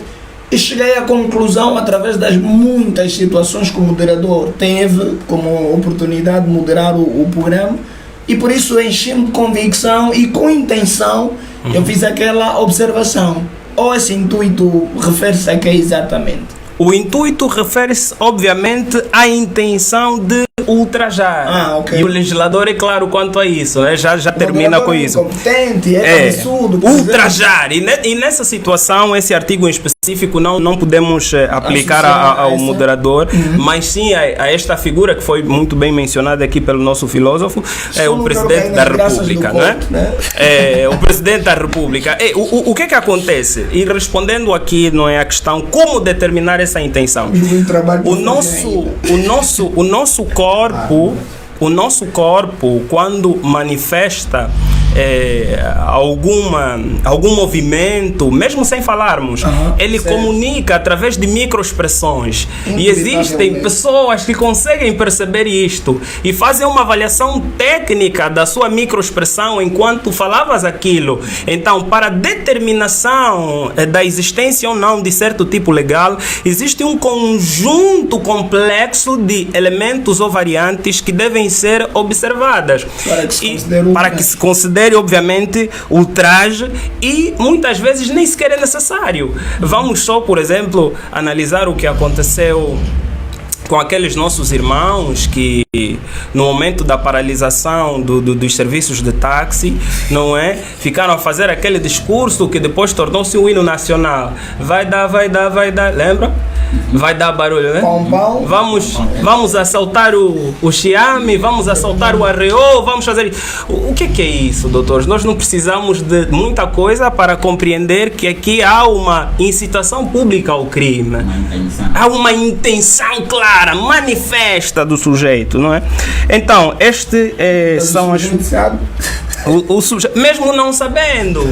e cheguei à conclusão, através das muitas situações que o moderador teve como oportunidade de moderar o programa, e por isso enchi-me de convicção e com intenção eu fiz aquela observação. Ou esse intuito refere-se a que exatamente? O intuito refere-se, obviamente, à intenção de ultrajar. Ok. E o legislador é claro quanto a isso, né? Já termina com isso. Incompetente, é absurdo. Ultrajar. E nessa situação, esse artigo em específico não podemos aplicar ao moderador, mas sim a esta figura que foi muito bem mencionada aqui pelo nosso filósofo, é o Presidente da República, não é? É o Presidente da República. O que é que acontece? E respondendo aqui, não é a questão como determinar essa intenção. O nosso corpo, quando manifesta algum movimento, mesmo sem falarmos, ele comunica através de microexpressões. E existem pessoas que conseguem perceber isto e fazem uma avaliação técnica da sua microexpressão enquanto falavas aquilo. Então, para a determinação da existência ou não de certo tipo legal, existe um conjunto complexo de elementos ou variantes que devem ser observadas para que se considere, obviamente, ultraje, e muitas vezes nem sequer é necessário. Vamos só, por exemplo, analisar o que aconteceu com aqueles nossos irmãos que no momento da paralisação dos serviços de táxi, não é? Ficaram a fazer aquele discurso que depois tornou-se um hino nacional. Vai dar, lembra? Vai dar barulho, né? Vamos assaltar o Xiame, vamos assaltar o Arreô, vamos fazer... O que é isso, doutores? Nós não precisamos de muita coisa para compreender que aqui há uma incitação pública ao crime. Há uma intenção clara, manifesta do sujeito, não é? Então, são as... Mesmo não sabendo.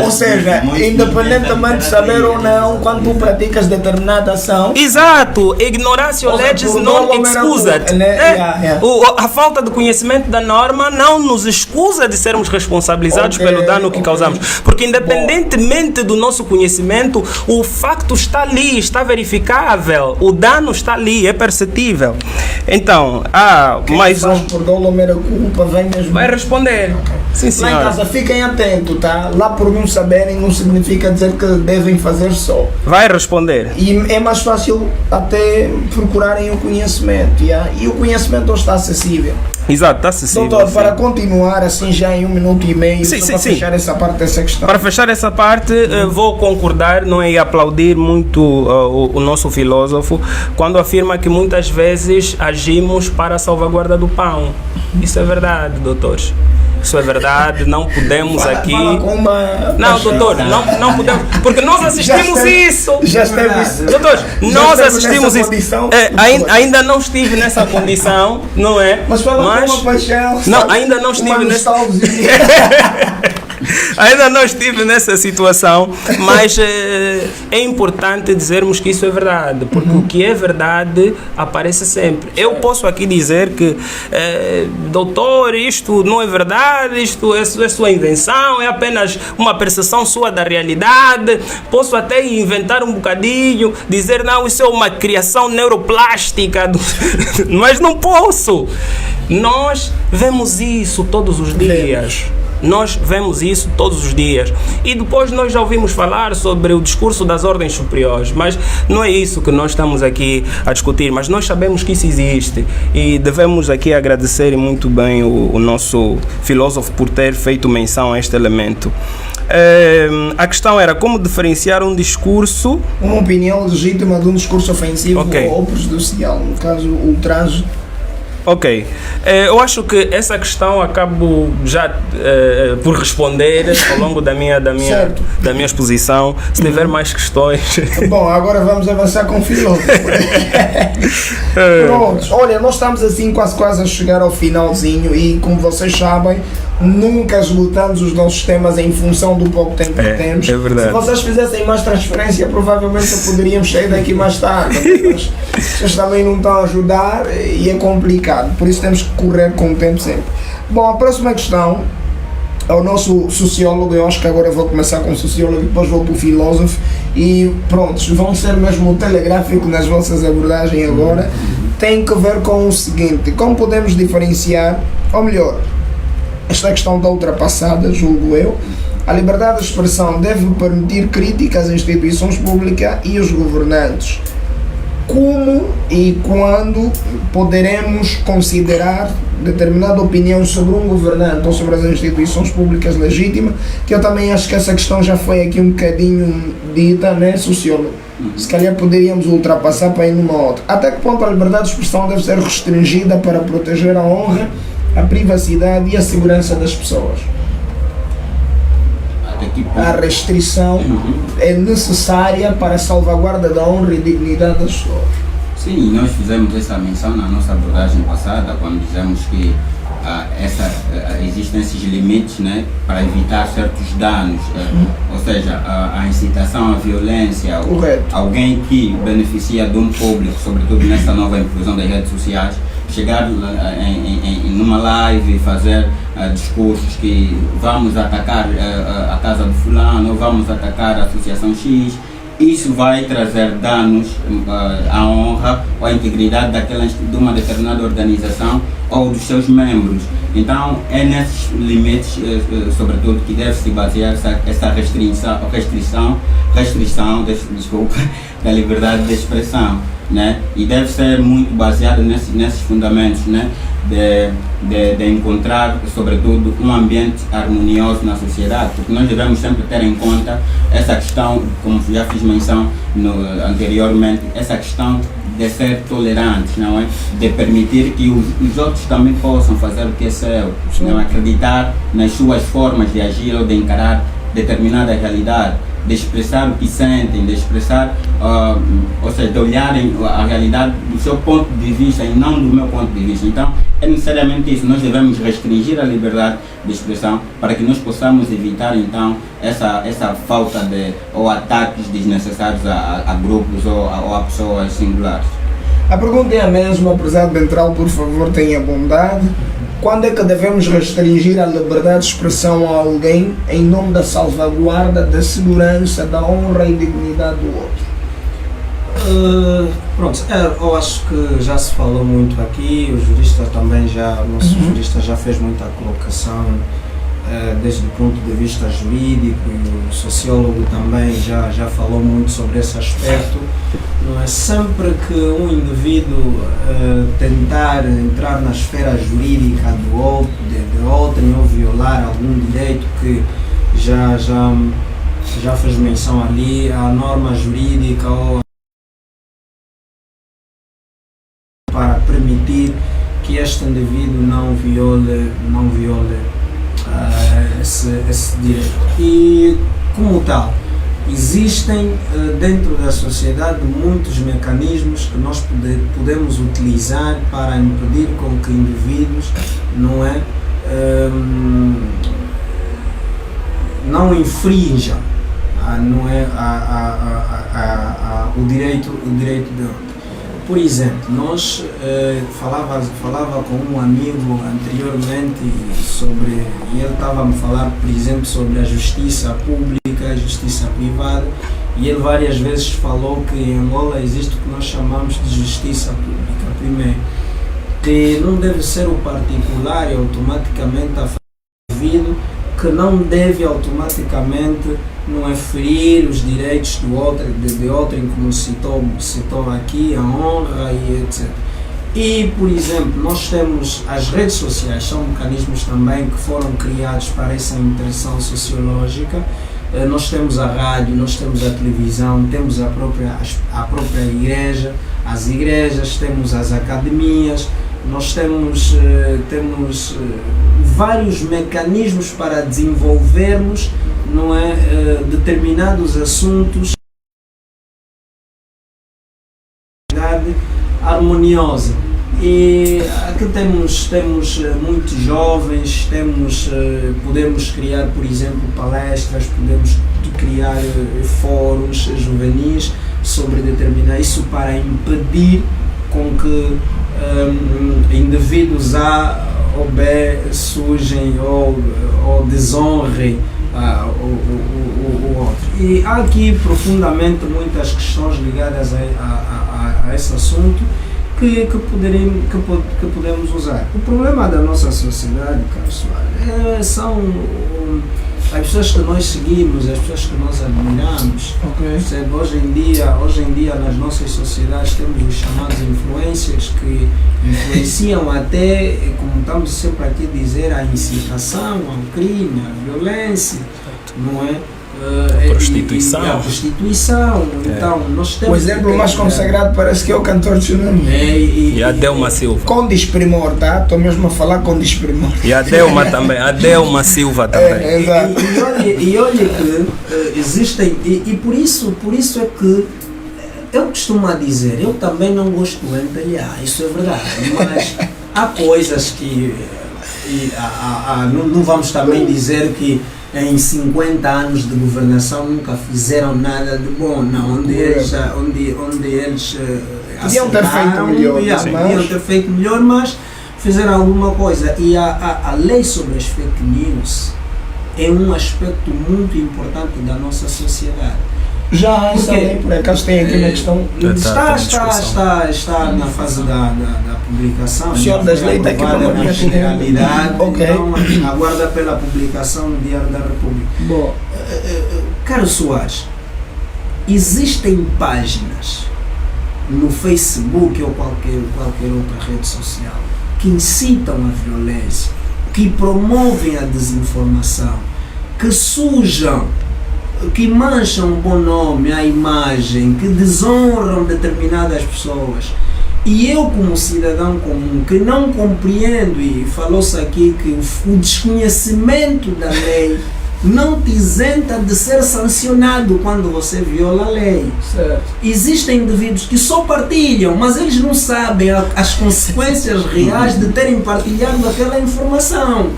Ou seja, independentemente de saber ou não, quando tu praticas determinada ação... Exato. Ignoratio legis non excusat. A falta de conhecimento da norma não nos excusa de sermos responsabilizados pelo dano que causamos. Porque independentemente do nosso conhecimento, o facto está ali, está verificável. O dano está ali, é perceptível. Então, mais um... por dolo mera culpa, vem mesmo... Vai responder. Sim, lá em casa, fiquem atentos, tá? Lá por não saberem não significa dizer que devem fazer só. Vai responder. E é mais fácil até procurarem o conhecimento, e o conhecimento está acessível. Exato, está acessível. Doutor, para continuar assim já em 1 minuto e meio, para fechar essa parte dessa questão. Para fechar essa parte, vou concordar, não é, e aplaudir muito o nosso filósofo quando afirma que muitas vezes agimos para a salvaguarda do pão. Isso é verdade, doutores. Isso é verdade, não podemos aqui... Não, doutor, não podemos, porque nós assistimos isso. Já esteve... Doutores, nós assistimos isso. Ainda não estive nessa condição, não é? Mas fala com uma paixão. Não, ainda não estive nessa... Ainda não estive nessa situação, mas é importante dizermos que isso é verdade, porque o que é verdade aparece sempre. Eu posso aqui dizer que, doutor, isto não é verdade, isto é sua invenção, é apenas uma percepção sua da realidade. Posso até inventar um bocadinho, dizer, não, isso é uma criação neuroplástica, mas não posso. Nós vemos isso todos os dias. Nós vemos isso todos os dias. E depois nós já ouvimos falar sobre o discurso das ordens superiores, mas não é isso que nós estamos aqui a discutir, mas nós sabemos que isso existe e devemos aqui agradecer muito bem o nosso filósofo por ter feito menção a este elemento. A questão era como diferenciar um discurso... Uma opinião legítima de um discurso ofensivo ou prejudicial, no caso o ultraje. Ok, eu acho que essa questão acabo já por responder ao longo da minha exposição. Se tiver mais questões... Bom, agora vamos avançar com o filósofo. Pronto, olha, nós estamos assim quase a chegar ao finalzinho e, como vocês sabem, nunca esgotamos os nossos temas em função do pouco tempo que temos. É verdade. Se vocês fizessem mais transferência, provavelmente poderíamos sair daqui mais tarde. Mas vocês também não estão a ajudar e é complicado. Por isso temos que correr com o tempo sempre. Bom, a próxima questão é o nosso sociólogo. Eu acho que agora vou começar com o sociólogo e depois vou para o filósofo. E pronto, vão ser mesmo telegráfico nas vossas abordagens agora. Tem que ver com o seguinte: como podemos diferenciar, ou melhor, esta questão está ultrapassada, julgo eu. A liberdade de expressão deve permitir críticas às instituições públicas e aos governantes. Como e quando poderemos considerar determinada opinião sobre um governante ou sobre as instituições públicas legítimas, que eu também acho que essa questão já foi aqui um bocadinho dita, né, sociólogo? Se calhar poderíamos ultrapassar para ir numa outra. Até que ponto a liberdade de expressão deve ser restringida para proteger a honra, a privacidade e a segurança das pessoas? A restrição é necessária para a salvaguarda da honra e dignidade das pessoas. Sim, nós fizemos essa menção na nossa abordagem passada, quando dizemos que existem esses limites, né, para evitar certos danos, ou seja, a incitação à violência, alguém que beneficia de um público, sobretudo nessa nova inclusão das redes sociais, chegar numa live e fazer discursos que vamos atacar a casa de fulano, ou vamos atacar a associação X. Isso vai trazer danos à honra ou à integridade de uma determinada organização ou dos seus membros. Então é nesses limites, sobretudo, que deve se basear essa restrição da liberdade de expressão, né? E deve ser muito baseado nesses fundamentos, né? De encontrar, sobretudo, um ambiente harmonioso na sociedade, porque nós devemos sempre ter em conta essa questão, como já fiz menção anteriormente, essa questão de ser tolerantes, não é? De permitir que os outros também possam fazer o que é seu, não é? Acreditar nas suas formas de agir ou de encarar determinada realidade, de expressar o que sentem, de expressar, ou seja, de olharem a realidade do seu ponto de vista e não do meu ponto de vista. Então, é necessariamente isso. Nós devemos restringir a liberdade de expressão para que nós possamos evitar, então, essa falta ou ataques desnecessários a grupos ou a pessoas singulares. A pergunta é a mesma, apesar de entrar, por favor, tenha bondade. Quando é que devemos restringir a liberdade de expressão a alguém em nome da salvaguarda, da segurança, da honra e dignidade do outro? Pronto, eu acho que já se falou muito aqui, o jurista também o nosso jurista já fez muita colocação desde o ponto de vista jurídico, e o sociólogo também já falou muito sobre esse aspecto. Não é sempre que um indivíduo tentar entrar na esfera jurídica do outro, de outrem, ou violar algum direito que já fez menção ali, a norma jurídica ou para permitir que este indivíduo não viole esse direito. E como tal, existem dentro da sociedade muitos mecanismos que nós podemos utilizar para impedir com que indivíduos não infringam o direito de outro. Por exemplo, nós falava com um amigo anteriormente e ele estava a me falar, por exemplo, sobre a justiça pública, a justiça privada, e ele várias vezes falou que em Angola existe o que nós chamamos de justiça pública. Primeiro, que não deve ser o particular e automaticamente afetido, que não deve automaticamente ferir os direitos do outro, de outrem, como citou aqui, a honra e etc. E, por exemplo, nós temos as redes sociais, são mecanismos também que foram criados para essa interação sociológica. Nós temos a rádio, nós temos a televisão, temos a própria igreja, as igrejas, temos as academias, nós temos vários mecanismos para desenvolvermos determinados assuntos harmoniosa. E aqui temos muitos jovens, podemos criar, por exemplo, palestras, podemos criar fóruns juvenis sobre determinar isso para impedir com que indivíduos A ou B sujem ou desonrem o outro. E há aqui profundamente muitas questões ligadas a esse assunto que podemos usar. O problema da nossa sociedade, Carlos Soares, são as pessoas que nós seguimos, as pessoas que nós admiramos. Ok. Hoje em dia nas nossas sociedades temos os chamados influencers que influenciam até, como estamos sempre aqui a dizer, a incitação ao crime, à violência, não é? Prostituição. A prostituição. Então, nós temos O exemplo mais consagrado parece que é o cantor Tsunami. E a Delma Silva. Com desprimor, tá? Estou mesmo a falar com desprimor. E a Delma também. A Delma Silva também. Exato. E olha que existem, e por isso é que eu costumo dizer, eu também não gosto de empelhar, isso é verdade, mas há coisas que não vamos também dizer que em 50 anos de governação nunca fizeram nada de bom, não, onde eles podiam ter feito melhor, podiam ter feito melhor, mas fizeram alguma coisa. E a lei sobre as fake news é um aspecto muito importante da nossa sociedade. Já essa lei, por acaso, tem aqui uma questão. Está na fase da publicação. O senhor das leis está aqui para na generalidade, Ok. então aguarda pela publicação no Diário da República. Bom, Carlos Soares, existem páginas no Facebook ou qualquer outra rede social que incitam a violência, que promovem a desinformação, que sujam, que mancham o bom nome, a imagem, que desonram determinadas pessoas. E eu, como cidadão comum, que não compreendo, e falou-se aqui que o desconhecimento da lei não te isenta de ser sancionado quando você viola a lei. certo. Existem indivíduos que só partilham, mas eles não sabem as consequências reais de terem partilhado aquela informação.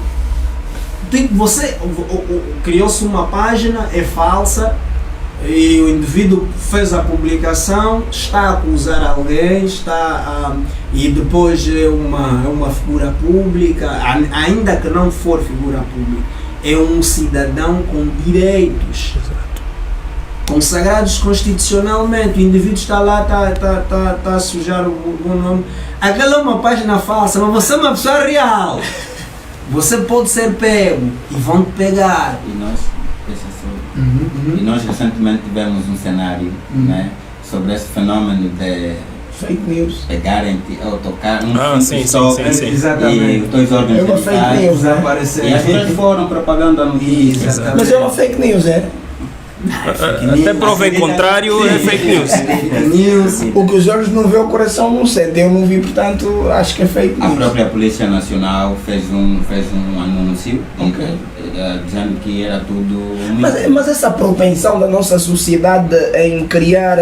Você criou-se uma página, é falsa, e o indivíduo fez a publicação, está a acusar alguém, e depois é uma figura pública, ainda que não for figura pública, é um cidadão com direitos consagrados constitucionalmente. O indivíduo está lá, está a sujar o bom nome. Aquela é uma página falsa, mas você é uma pessoa real. Você pode ser pego e vão te pegar. E nós recentemente tivemos um cenário, né, sobre esse fenômeno de Fake news. pegarem ou tocar Sim. Exatamente. e os dois órgãos É uma fake news, genitais, aparecer. e as pessoas foram propagando a notícia. Exatamente. Mas é uma fake news, é? Até prova em contrário é fake news. O que os olhos não vê, o coração não sente. Eu não vi, portanto, acho que é fake A news. própria Polícia Nacional fez um anúncio dizendo que era tudo muito... Mas essa propensão da nossa sociedade em criar...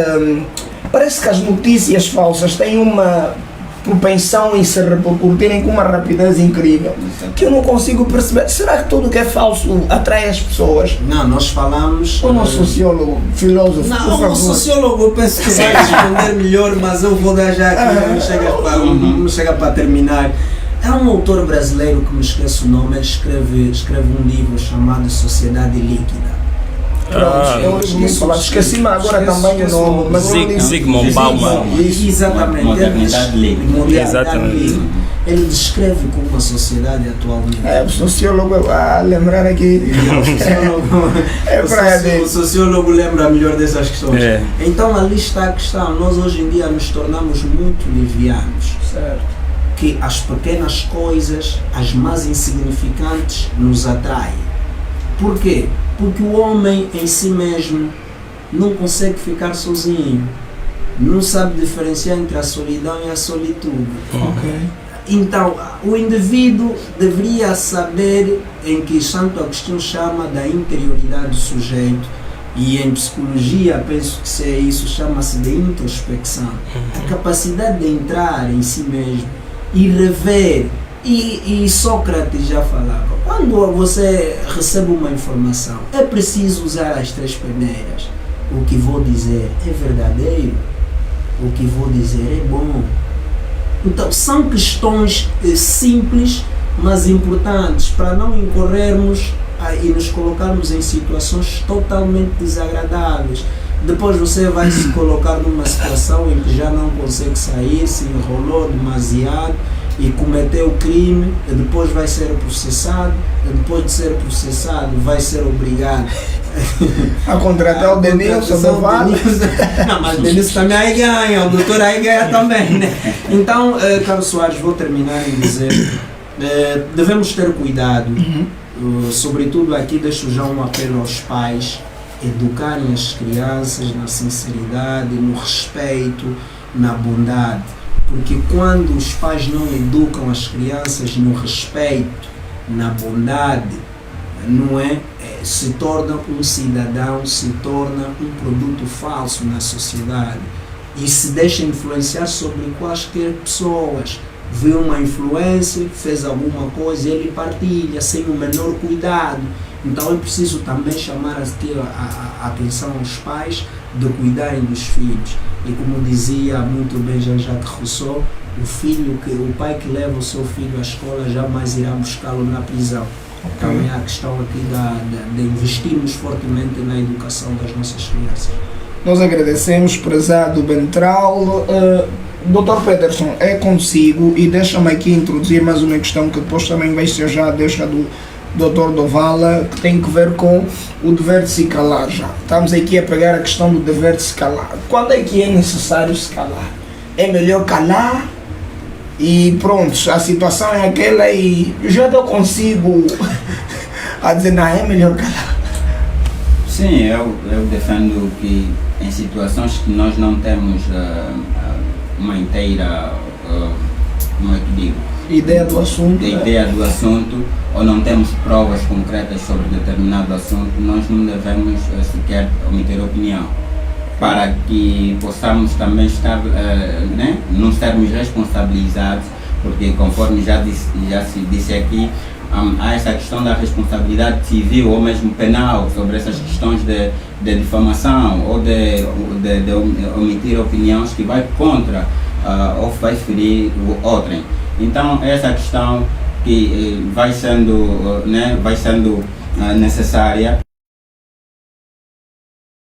parece que as notícias falsas têm uma propensão em se repercutirem com uma rapidez incrível, que eu não consigo perceber. Será que tudo que é falso atrai as pessoas? Não, nós falamos... Ou um sociólogo, filósofo, por Não, favor. o sociólogo eu penso que vai responder melhor, mas eu vou dar já aqui, não chega para terminar. Há um autor brasileiro que me esqueço o nome, ele escreve um livro chamado Sociedade Líquida. Eu esqueci-me agora também o nome, mas Zygmunt Bauman. Exatamente. Modernidade líquida. Exatamente. Ele descreve como a sociedade atualmente. o sociólogo, lembrar aqui. O sociólogo lembra melhor dessas questões. É. Então ali está a questão. Nós hoje em dia nos tornamos muito livianos. Certo. Que as pequenas coisas, as mais insignificantes, nos atraem. Por quê? Porque o homem em si mesmo não consegue ficar sozinho. Não sabe diferenciar entre a solidão e a solitude. Então, o indivíduo deveria saber, em que Santo Agostinho chama da interioridade do sujeito, e em psicologia, penso que isso chama-se de introspecção. A capacidade de entrar em si mesmo e rever. E Sócrates já falava, quando você recebe uma informação, é preciso usar as 3 peneiras. O que vou dizer é verdadeiro, o que vou dizer é bom. Então são questões simples, mas importantes, para não incorrermos e nos colocarmos em situações totalmente desagradáveis. Depois você vai se colocar numa situação em que já não consegue sair, se enrolou demasiado e cometeu o crime, e depois vai ser processado, e depois de ser processado vai ser obrigado a contratar o Denilson do Vale. Não, mas o Denilson também aí ganha, o doutor aí ganha também, né? Então, Carlos Soares, vou terminar em dizer, devemos ter cuidado, sobretudo aqui deixo já um apelo aos pais, educarem as crianças na sinceridade, no respeito, na bondade. Porque quando os pais não educam as crianças no respeito, na bondade, não é? Se torna um cidadão, se torna um produto falso na sociedade e se deixa influenciar sobre quaisquer pessoas. Viu uma influência, fez alguma coisa e ele partilha sem o menor cuidado. Então é preciso também chamar a atenção aos pais de cuidarem dos filhos. E como dizia muito bem Jean-Jacques Rousseau, o pai que leva o seu filho à escola jamais irá buscá-lo na prisão. Então é a questão aqui de investirmos fortemente na educação das nossas crianças. Nós agradecemos, prezado Bentral. Dr. Peterson, é consigo, e deixa-me aqui introduzir mais uma questão que depois também vai ser já deixa do Dr. Dovala, que tem que ver com o dever de se calar já. Estamos aqui a pegar a questão do dever de se calar. Quando é que é necessário se calar? É melhor calar e pronto, a situação é aquela e já eu consigo a dizer, não, é melhor calar. Sim, eu defendo que em situações que nós não temos uma inteira, como é que digo? Ideia do assunto, ou não temos provas concretas sobre determinado assunto, nós não devemos sequer omitir opinião, para que possamos também estar, não sermos responsabilizados, porque conforme já se disse aqui, há essa questão da responsabilidade civil ou mesmo penal sobre essas questões de difamação ou de omitir opiniões que vai contra ou vai ferir o outrem. Então essa questão que vai sendo necessária